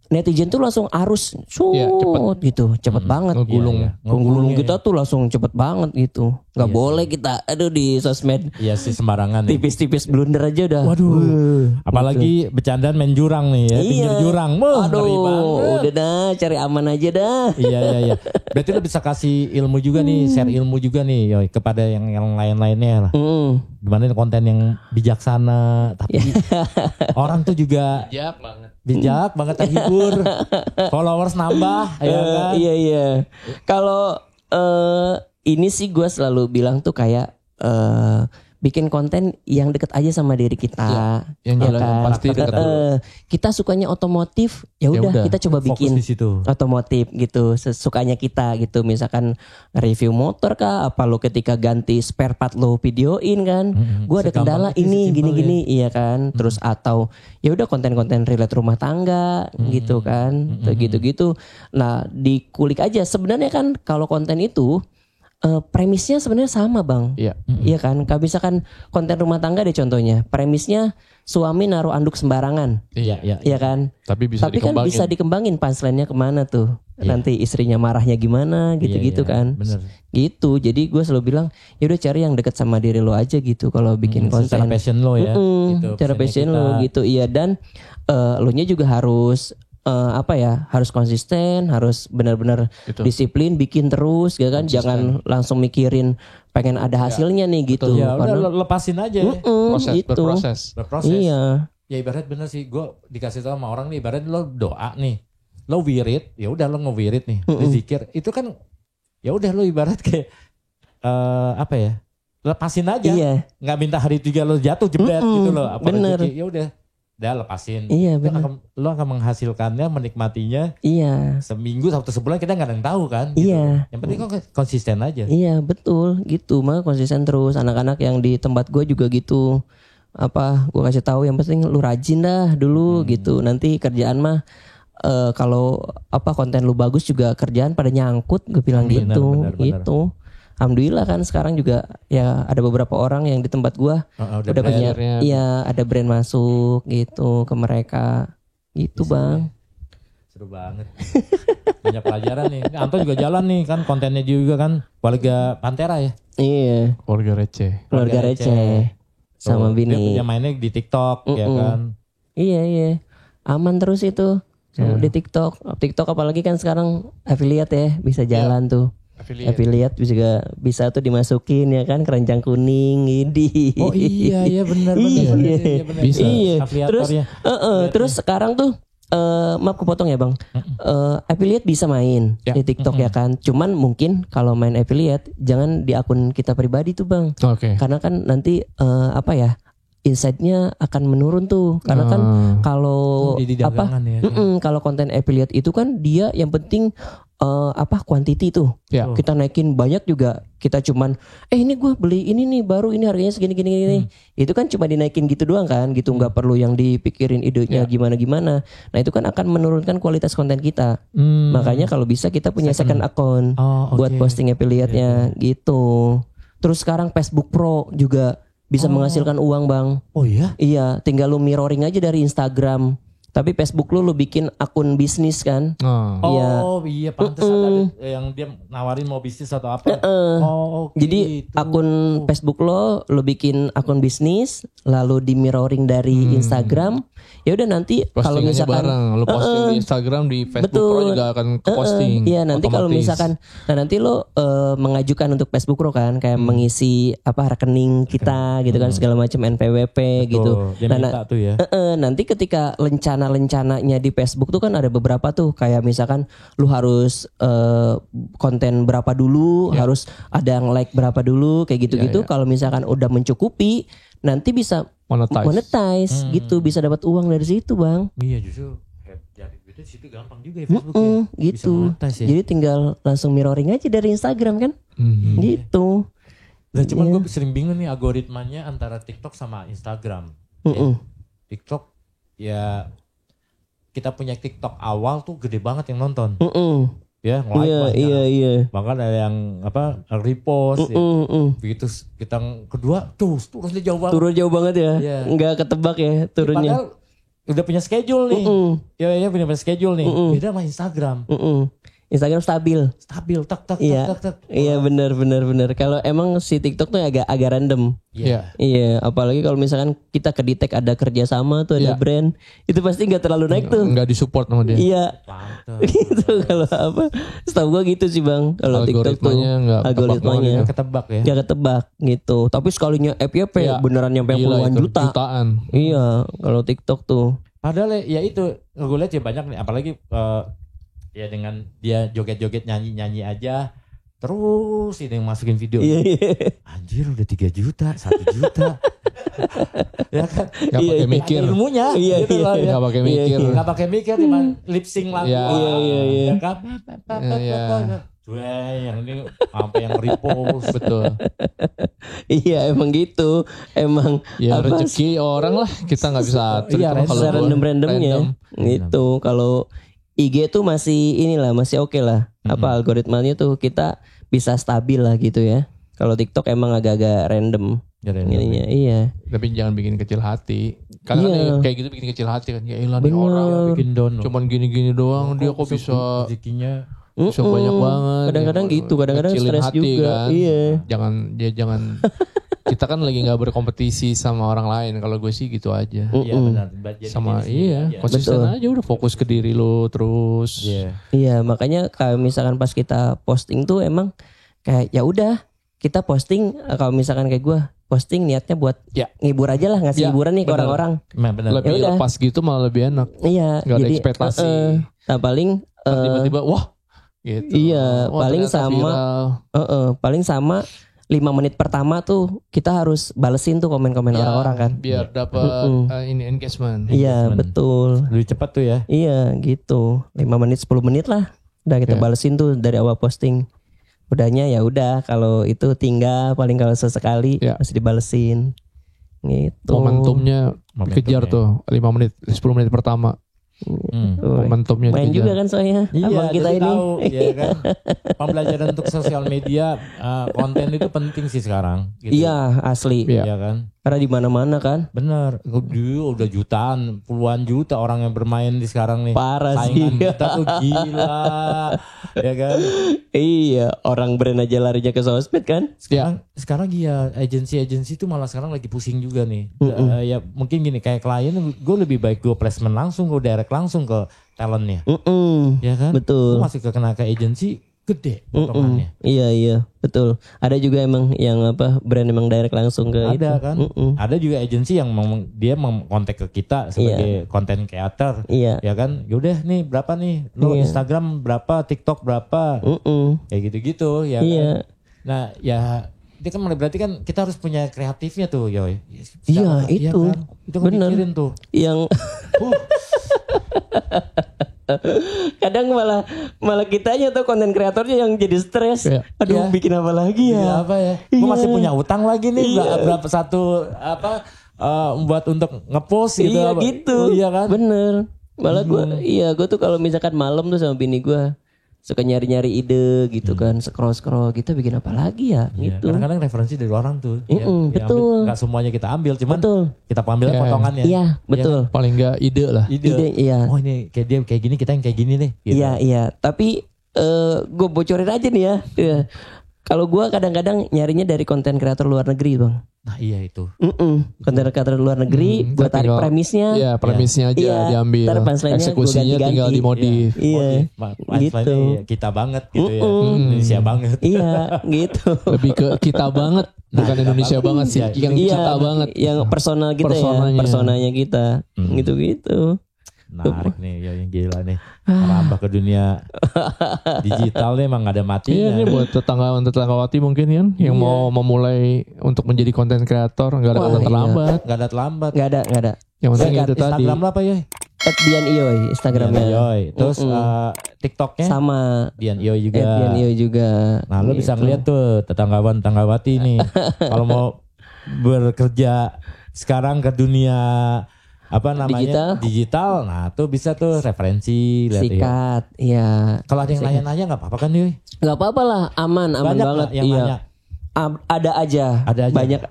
netizen tuh langsung arus cepet banget. Ngegulung kita tuh langsung cepet banget gitu. Nggak boleh kita di sosmed. Iya sih sembarangan. Tipis-tipis blunder aja udah. Waduh. Apalagi bercandaan main jurang nih ya. Pinggir jurang. Udah dah cari aman aja dah. Iya. Berarti lo bisa kasih ilmu juga nih, share ilmu juga nih kepada yang lain-lainnya lah. Gimana konten yang bijaksana tapi orang tuh juga bijak banget terhibur. Followers nambah ya kan? Iya. Kalau ini sih gue selalu bilang tuh kayak bikin konten yang deket aja sama diri kita. Yang kan? Pasti deket. Kita sukanya otomotif, ya udah kita coba bikin otomotif gitu, sesukanya kita gitu. Misalkan review motor kah, apa lo ketika ganti spare part lo videoin kan. Gue ada kendala ini gini-gini, iya kan. Terus atau ya udah konten-konten relate rumah tangga gitu kan, gitu-gitu. Nah dikulik aja sebenarnya kan kalau konten itu premisnya sebenarnya sama bang. Iya kan. Kalau misalkan konten rumah tangga deh contohnya, premisnya suami naruh anduk sembarangan. Iya kan. Tapi kan bisa dikembangin punchline-nya kemana tuh. Nanti istrinya marahnya gimana gitu-gitu kan. Bener. Gitu. Jadi gue selalu bilang ya udah cari yang deket sama diri lo aja gitu kalau bikin konten. Secara passion lo ya. Gitu, cara passion lo gitu. Iya dan lo nya juga harus harus konsisten, harus benar-benar disiplin, bikin terus, ya kan? Konsisten. Jangan langsung mikirin pengen ada hasilnya nih gitu. Ya udah lepasin aja. Berproses. Iya. Ya ibarat bener sih, gue dikasih tahu sama orang nih, ibarat lo doa nih, lo wirid, ya udah lo ngewirid nih, zikir, itu kan, ya udah lo ibarat kayak lepasin aja, nggak minta hari 3 lo jatuh jebret gitu loh, bener. Ya udah lepasin. Iya benar. Lo akan menghasilkannya, menikmatinya. Iya. Seminggu atau sebulan kita nggak ada yang tahu kan. Gitu. Iya. Yang penting konsisten aja. Iya betul gitu mah konsisten terus. Anak-anak yang di tempat gue juga gitu. Gue kasih tahu yang penting lu rajin dah dulu gitu. Nanti kerjaan mah kalau konten lu bagus juga kerjaan pada nyangkut. Gue bilang bener. Gitu. Alhamdulillah kan sekarang juga ya ada beberapa orang yang di tempat gua udah punya ada brand masuk gitu ke mereka gitu. Bisa, bang seru banget. Banyak pelajaran nih. Anto juga jalan nih kan kontennya juga kan keluarga Pantera ya. Iya, keluarga receh sama bini. Dia mainnya di TikTok ya kan. Iya aman terus itu di TikTok apalagi kan sekarang affiliate ya bisa jalan tuh. Affiliate bisa tuh dimasukin ya kan keranjang kuning ini. Oh iya benar. Bisa. Iya. Terus sekarang tuh maaf kepotong ya bang. Affiliate bisa main di TikTok ya kan. Cuman mungkin kalau main affiliate jangan di akun kita pribadi tuh bang. Oke. Karena kan nanti insight-nya akan menurun tuh. Karena kan kalau kalau konten affiliate itu kan dia yang penting quantity tuh. Kita naikin banyak juga. Kita cuman ini gue beli ini nih baru ini harganya segini. Itu kan cuma dinaikin gitu doang kan, gitu nggak perlu yang dipikirin idenya gimana. Nah itu kan akan menurunkan kualitas konten kita. Makanya kalau bisa kita punya second account buat posting affiliate-nya gitu. Terus sekarang Facebook Pro juga bisa menghasilkan uang, Bang. Oh iya? Iya, tinggal lu mirroring aja dari Instagram. Tapi Facebook lu bikin akun bisnis kan? Iya pantas ada yang dia nawarin mau bisnis atau apa? Jadi akun Facebook lu bikin akun bisnis, lalu di mirroring dari Instagram. Ya udah nanti kalau misalkan lu posting di Instagram, di Facebook Pro juga akan ke posting. Iya nanti kalau misalkan, nanti lo mengajukan untuk Facebook Pro kan, kayak mengisi rekening kita gitu kan, segala macam NPWP gitu. Nanti ketika rencananya di Facebook tuh kan ada beberapa tuh, kayak misalkan lu harus konten berapa dulu, harus ada yang like berapa dulu, kayak gitu-gitu. Kalau misalkan udah mencukupi, nanti bisa monetize gitu, bisa dapat uang dari situ, Bang. Iya, justru cari duitnya di situ gampang juga ya Facebook ya. Gitu. Bisa ya. Jadi tinggal langsung mirroring aja dari Instagram kan. Gitu. Nah, cuman gue sering bingung nih algoritmanya antara TikTok sama Instagram. TikTok ya kita punya TikTok awal tuh gede banget yang nonton. Ya, iya. Bahkan ada yang repost begitu kita kedua turunnya jauh banget. Turun jauh banget ya. Enggak ketebak ya turunnya. Padahal udah punya schedule nih. Ya punya schedule nih. Beda sama Instagram. Instagram stabil, tak. Iya benar. Kalau emang si TikTok tuh agak random. Iya, apalagi kalau misalkan kita kedetek ada kerjasama tuh ada brand, itu pasti nggak terlalu naik tuh. Nggak disupport sama dia. Iya. Gitu kalau setahu gua gitu sih, Bang. Kalau TikTok tuh algoritmanya nggak ketebak ya. Nggak ketebak gitu. Tapi sekalinya FYP beneran nyampe puluhan jutaan. Iya, kalau TikTok tuh. Padahal ya itu gue lihat ya banyak nih, apalagi ya dengan dia joget-joget nyanyi aja terus ini yang masukin video. Anjir udah 3 juta, 1 juta. Ya kan? Gak pakai mikir. Ilmunya gitu loh ya. Gak pakai mikir. Gak pakai mikir, cuma lip sync lagu. Iya. Ya kan? Yang ini sampai yang repost. Betul. Iya emang gitu. Emang ya rezeki orang lah, kita gak bisa atur. Kalau random-randomnya gitu. Kalau IG tuh masih oke lah. Algoritmanya tuh kita bisa stabil lah gitu ya. Kalau TikTok emang agak-agak random. Ininya, iya. Tapi jangan bikin kecil hati. Kadang kayak gitu bikin kecil hati kan. Ya ilah nih orang bikin down. Cuman gini-gini doang dia kok bisa rezekinya bisa banyak banget. Kadang-kadang gitu, kadang-kadang stres juga. Kan? Iya. Jangan kita kan lagi nggak berkompetisi sama orang lain. Kalau gue sih gitu aja. Iya benar. Sama konsisten aja, udah fokus ke diri lo terus. Iya, makanya kalau misalkan pas kita posting tuh emang kayak ya udah kita posting, kalau misalkan kayak gue posting niatnya buat ngibur aja lah, ngasih hiburan nih ke orang-orang. Lebih lepas gitu malah lebih enak. Iya. Gak ada ekspektasi. Nah paling tiba-tiba wah gitu. Iya, paling sama 5 menit pertama tuh kita harus balesin tuh komen-komen orang-orang kan. Biar dapat ini engagement. Iya, betul. Lebih cepat tuh ya. Iya, gitu. 5 menit 10 menit lah. Udah kita balesin tuh dari awal posting. Udahnya ya udah, kalau itu tinggal paling kalau sesekali masih dibalesin. Gitu. Momentumnya dikejar tuh 5 menit 10 menit pertama. Momentumnya main juga kan soalnya abang kita ini tahu, ya kan? Pembelajaran untuk sosial media konten itu penting sih sekarang gitu. Iya asli ya kan, karena di mana-mana kan bener. Udah jutaan, puluhan juta orang yang bermain di sekarang nih, parah saingan sih kita tuh gila ya kan. Iya, orang brand aja larinya ke sosmed kan. Sekarang iya, agensi itu malah sekarang lagi pusing juga nih. Ya mungkin gini, kayak klien gue lebih baik gue placement langsung, gue direct langsung ke talentnya. Ya kan? Betul. Gue masih kena ke agensi gede potongannya. Iya, betul. Ada juga emang yang brand emang direct langsung ke ada itu. Kan? Ada juga agensi yang dia kontak ke kita sebagai content creator. Iya. Ya kan? Yaudah nih berapa nih? Lo Instagram berapa, TikTok berapa? Kayak gitu-gitu ya kan. Nah, ya Itu kan berarti kan kita harus punya kreatifnya tuh, Yoy. Iya, itu. Kan? Itu kan mikirin tuh. Yang kadang malah kitanya tuh konten kreatornya yang jadi stres. Aduh, bikin apa lagi ya? Bikin apa ya? Gue masih punya utang lagi nih, berapa satu buat untuk ngepost gitu. Iya gitu. Iya kan? Bener. Malah gue tuh kalau misalkan malam tuh sama bini gue suka nyari-nyari ide gitu kan, scroll kita bikin apa lagi ya gitu. Kadang-kadang referensi dari orang tuh. Betul. Gak semuanya kita ambil, cuman kita ambil potongannya. Iya, betul. Paling gak ide lah. Ide, iya. Oh ini kayak dia kayak gini, kita yang kayak gini nih. Gitu. Iya. Tapi gue bocorin aja nih ya. Kalau gue kadang-kadang nyarinya dari konten kreator luar negeri, Bang. Nah iya itu. Konten kreator luar negeri, gue tarik premisnya. Iya, premisnya aja diambil. Eksekusinya tinggal dimodif. Iya. Gitu. Kita banget gitu ya. Indonesia banget. Iya, gitu. Lebih ke kita banget, bukan Indonesia banget sih. Yang kita banget. Yang personal kita personanya kita. Gitu-gitu. Menarik nih, yang gila nih. Merambah ke dunia digital nih emang gak ada matinya. Iya nih buat tetanggawati mungkin kan yang mau memulai untuk menjadi konten kreator gak ada kata terlambat. Gak ada terlambat. Gak ada. Yang penting itu tadi. Instagram apa ya? @dianiyoy Instagramnya. Dianiyoy. Terus TikToknya? Sama. Dianiyoy juga. Dianiyoy juga. Nah lu bisa ngeliat tuh tetanggawati nih. Kalau mau bekerja sekarang ke dunia digital, nah tuh bisa tuh referensi sikat ya. Kalau ada yang nanya-nanya nggak apa-apa kan Yoy? Nggak apa-apa lah, aman banget. Yang nanya. Ada aja banyak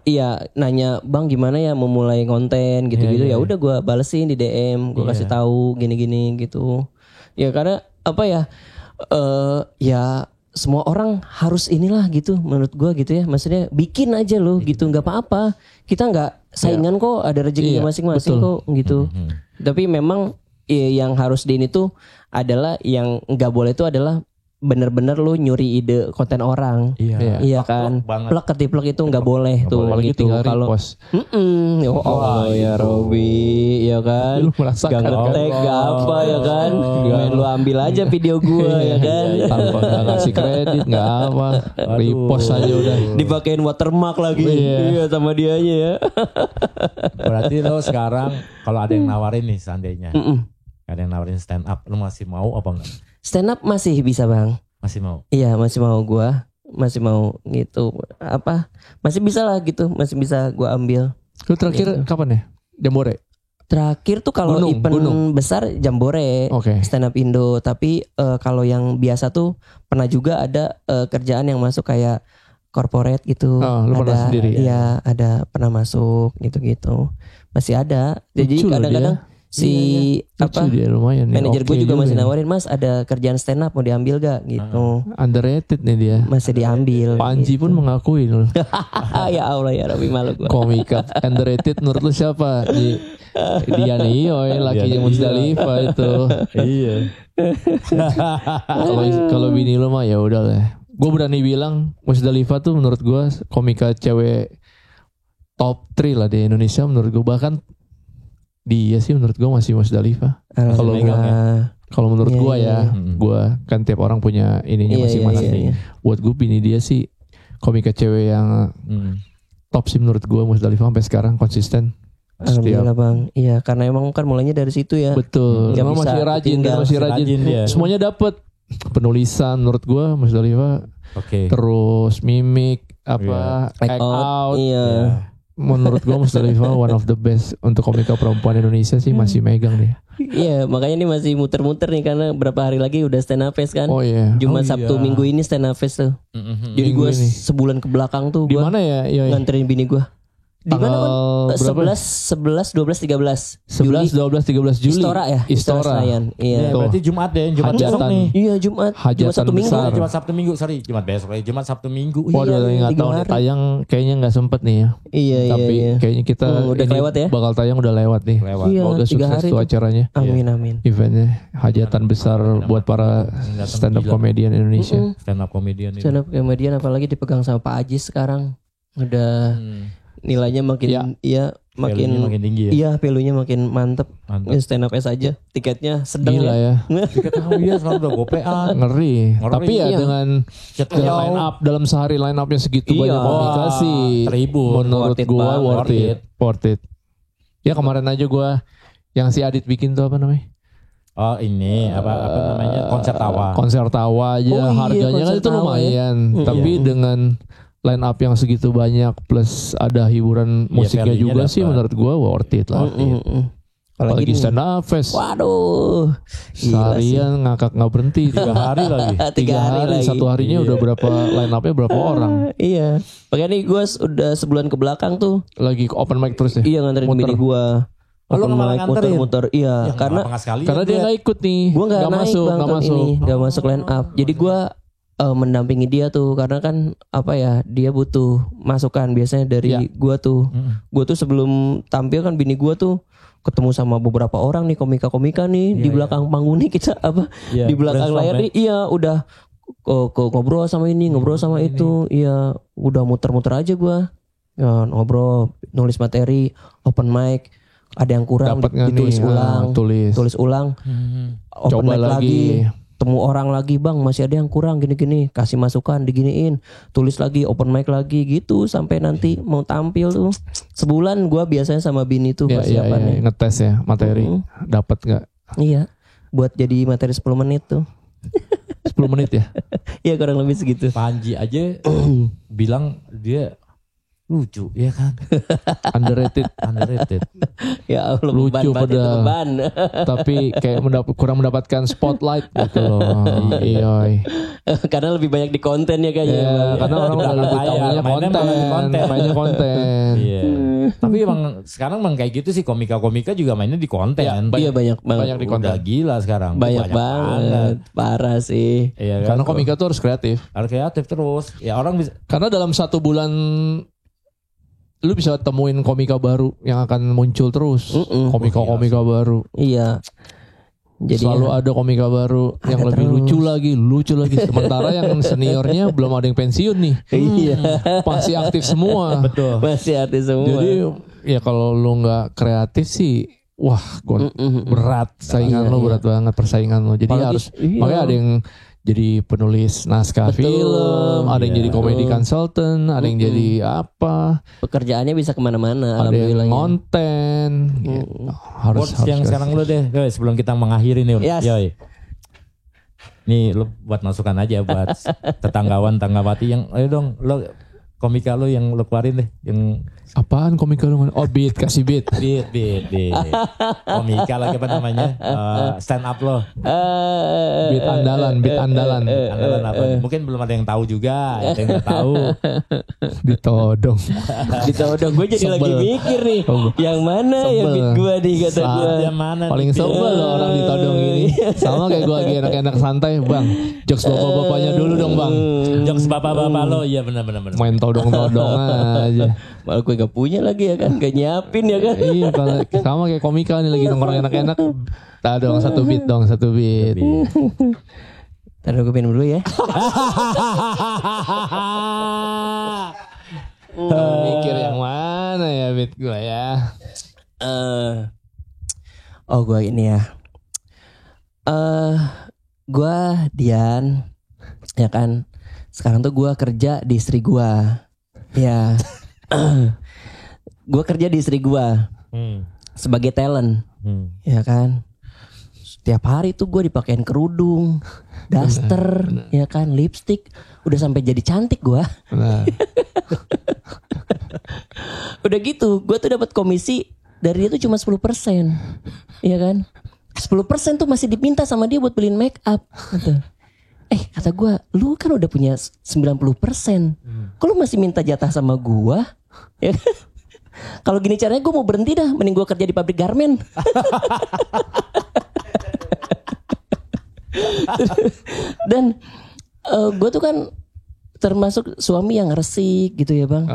nanya, Bang gimana ya mau mulai konten gitu-gitu. Ya udah gue balesin di DM, gue kasih tahu gini-gini gitu ya, karena ya semua orang harus inilah gitu menurut gue gitu ya, maksudnya bikin aja loh gitu, nggak apa-apa, kita nggak saingan kok, ada rezekinya masing-masing kok gitu. Tapi memang yang harus di ini tuh adalah yang nggak boleh itu adalah bener-bener lu nyuri ide konten orang. Iya kan. Plek ketiplek itu nggak boleh tuh gitu. Kalau ya Robi ya kan. Gak ngetek gak apa ya kan. Main lu ambil aja video gua ya kan. Tanpa ngasih kredit nggak apa. Repost aja udah. Dipakein watermark lagi. Iya sama dianya ya. Berarti lo sekarang kalau ada yang nawarin nih seandainya. Ada yang nawarin stand up, lu masih mau apa enggak? Stand up masih bisa Bang. Masih mau? Iya masih mau gua. Masih mau gitu. Masih bisa lah gitu. Masih bisa gua ambil. Lu terakhir kapan ya? Jambore? Terakhir tuh kalau event besar Jambore, Stand Up Indo. Tapi kalau yang biasa tuh pernah juga ada kerjaan yang masuk kayak corporate gitu. Lu pernah sendiri? Iya ada pernah masuk gitu-gitu. Masih ada. Jadi kadang-kadang manajer gue juga masih nawarin, Mas ada kerjaan stand up mau diambil gak gitu. Underrated nih dia. Masih diambil. Panji pun mengakui loh. Ya Allah ya Rabbi, malu gue. Komika underrated menurut lu siapa? Dianiyoy, lakinya Musdalifah itu. Iya. Kalau bini lu mah ya udah lah. Gue berani bilang Musdalifah tuh menurut gue komika cewek top 3 lah di Indonesia menurut gue, bahkan dia sih menurut gue masih Musdalifah. Kalau menurut gue gue kan tiap orang punya ininya masing-masing. Buat gue bini dia sih komika cewek yang top sih menurut gue, Musdalifah sampai sekarang konsisten. Alhamdulillah Bang. Iya karena emang kan mulainya dari situ ya. Betul. Emang masih rajin dia. Semuanya dapet. Penulisan menurut gue Musdalifah. Terus mimik act out. Menurut gue Musdalifah one of the best untuk komika perempuan Indonesia sih, masih megang dia. Iya makanya ini masih muter-muter nih karena berapa hari lagi udah stand up fest kan. Jumat Sabtu Minggu ini stand up fest tuh. Jadi gue sebulan ke belakang tuh gue nganterin bini gue. Di mana kan? 11, 12, 13 Juli. 11, 12, 13 Juli. Istora ya? Istora. Iya. Berarti Jumat deh, Jumat besok nih. Iya Jumat. Jumat Sabtu Minggu. Jumat Sabtu Minggu, sorry. Jumat besok ya. Jumat Sabtu Minggu. Waduh, nggak tahu nih tayang kayaknya nggak sempet nih ya. Iya. Tapi kayaknya kita udah lewat ya. Bakal tayang udah lewat nih. Semoga sukses tuh acaranya. Amin. Eventnya hajatan besar buat para stand up comedian Indonesia. Stand up comedian apalagi dipegang sama Pak Ajis sekarang. Udah nilainya makin makin tinggi ya. Iya, value-nya makin mantep. Stand up aja. Tiketnya sedang gila ya. Tiket dia sekarang udah gopean. Ngeri. Tapi ya iya. dengan line up dalam sehari line upnya segitu banyak komika sih. Menurut gue worth it. Ya kemarin aja gue yang si Adit bikin tuh apa namanya? Oh ini apa namanya konser tawa aja harganya kan itu lumayan. Tapi dengan line up yang segitu banyak plus ada hiburan musiknya juga sih menurut gue worth it lah. Apalagi stand up fest. Waduh. Seharian ngakak gak berhenti 3 hari lagi. 3 hari lagi. Satu harinya udah berapa line upnya berapa orang. Iya. Makanya nih gue udah sebulan ke belakang tuh. Lagi open mic terus ya? Iya nganterin bini gue. Open mic muter-muter. Iya. Karena dia gak ikut nih. Gue gak masuk bang tahun ini. Gak masuk line up. Jadi gue mendampingi dia tuh karena kan apa ya dia butuh masukan biasanya dari gua tuh. Gua tuh sebelum tampil kan bini gua tuh ketemu sama beberapa orang nih komika-komika nih di belakang panggung nih kita di belakang layar nih udah ngobrol sama ini ngobrol sama itu udah muter-muter aja gua ngobrol nulis materi open mic ada yang kurang ditulis ulang tulis ulang open mic lagi temu orang lagi bang masih ada yang kurang gini-gini kasih masukan diginiin tulis lagi open mic lagi gitu sampai nanti mau tampil tuh sebulan gue biasanya sama bini tuh persiapannya ngetes ya materi dapat nggak buat jadi materi 10 menit tuh 10 menit ya iya kurang lebih segitu. Panji aja bilang dia lucu ya kan underrated ya Allah lucu beban tapi kayak kurang mendapatkan spotlight gitu loh iya karena lebih banyak di konten ya kayaknya karena orang udah lebih tahunya mainnya konten tapi emang sekarang emang kayak gitu sih komika-komika juga mainnya di konten iya banyak di konten udah gila sekarang banyak banget parah sih karena komika tuh harus kreatif terus ya orang bisa karena dalam 1 bulan lu bisa temuin komika baru yang akan muncul terus. Komika baru. Iya. Jadi selalu ada komika baru yang lebih lucu lagi. Sementara yang seniornya belum ada yang pensiun nih. Iya. Masih aktif semua. Betul. Masih aktif semua. Jadi ya kalau lu nggak kreatif sih, wah berat. Saingan lu berat banget persaingan lu. Jadi harus makanya ada yang jadi penulis naskah film, ada yang jadi komedi consultant, ada yang jadi apa? Pekerjaannya bisa kemana-mana. Ada yang konten. Harus yang sekarang lu deh, sebelum kita mengakhiri nih. Yoi. Nih lu buat masukan aja buat tanggawati yang, ayo dong, lo komika lu yang lu keluarin deh, yang apaan komika lu? Oh beat, kasih beat. Komika lagi apa namanya? Stand up lo. Beat andalan. Apa? Mungkin belum ada yang tahu juga, ada yang nggak tahu. Ditodong. Gue jadi lagi mikir nih, yang mana ya beat gue nih kata gue. Paling sebel loh orang ditodong ini. Sama kayak gue lagi enak-enak santai, bang. Jokes bapak-bapaknya dulu dong bang. Jokes bapak-bapak lo, iya benar. Main todong-todong aja. Malah gue gak punya lagi ya kan, gak nyiapin ya kan. Iya, sama kayak komika nih lagi nongkrong enak-enak. Tak dong, satu beat. Taruh gue minum dulu ya. Mikir yang mana ya beat gue ya. Gue ini ya. Gue Dian, ya kan. Sekarang tuh gue kerja di istri gue. Ya. Gue kerja di istri gue sebagai talent, ya kan. Setiap hari tuh gue dipakein kerudung, daster, ya kan, lipstick, udah sampai jadi cantik gue. Udah gitu, gue tuh dapat komisi dari dia tuh cuma 10%, ya kan. 10% tuh masih dipinta sama dia buat beliin make up. Gitu. Kata gue, lu kan udah punya 90%. Kok lu masih minta jatah sama gue? Ya. Kalau gini caranya gue mau berhenti dah. Mending gue kerja di pabrik garmen. Dan gue tuh kan termasuk suami yang resik gitu ya bang.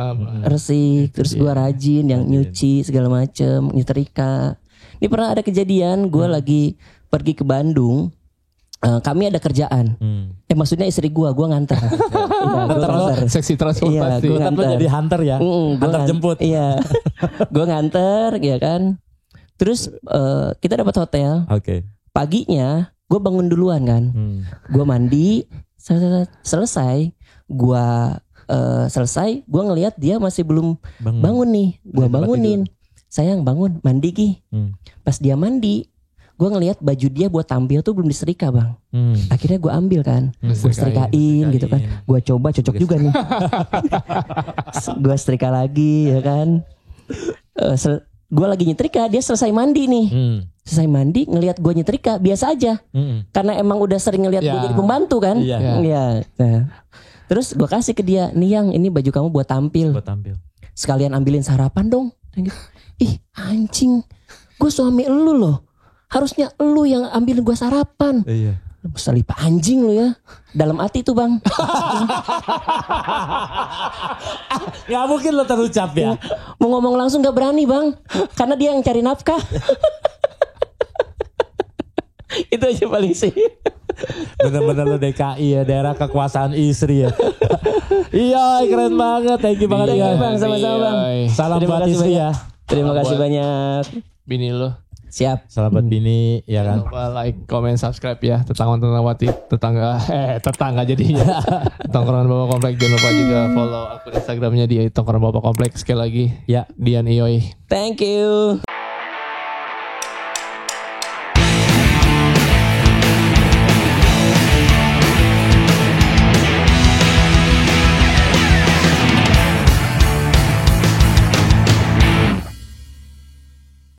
Resik. Terus gue rajin yang nyuci segala macem, nyetrika. Ini pernah ada kejadian gue lagi pergi ke Bandung. kami ada kerjaan. Maksudnya istri gua nganter. Nganter. Seksi transportasi. Gua Tetap lo jadi hunter ya. Hunter jemput. Iya. Gua nganter ya kan. Terus kita dapat hotel. Oke. Paginya gua bangun duluan kan. Gua mandi, selesai. Gua ngelihat dia masih belum bangun nih. Gua bangunin. Sayang bangun, mandi Ki. Pas dia mandi, gue ngelihat baju dia buat tampil tuh belum disetrika bang. Akhirnya gue ambil kan, gue setrikain gitu kan. Gue coba cocok juga nih. Gue setrika lagi ya kan. Gue lagi nyetrika, dia selesai mandi nih. Selesai mandi ngelihat gue nyetrika biasa aja. Karena emang udah sering ngelihat gue jadi pembantu kan. Iya. Nah, terus gue kasih ke dia, nih yang ini baju kamu buat tampil. Sekalian ambilin sarapan dong. Ih anjing, gue suami elu loh. Harusnya elu yang ambilin gue sarapan. Iya. Selip anjing lu ya. Dalam hati tuh bang. Gak mungkin lo terucap ya. Mau ngomong langsung gak berani bang. Karena dia yang cari nafkah. Itu aja paling sih. Bener-bener lo DKI ya, daerah kekuasaan istri ya. Iya keren banget. Thank you banget ya bang. Sama-sama bang. Salam buat istri ya. Terima kasih banyak. Bini lo. Siap. Selamat bini ya kan. Jangan lupa like, comment, subscribe ya. Tetangga jadinya. Tongkrongan Bapak Komplek. Jangan lupa juga follow akun Instagramnya di Tongkrongan Bapak Komplek. Sekali lagi ya, Dian Ioy. Thank you.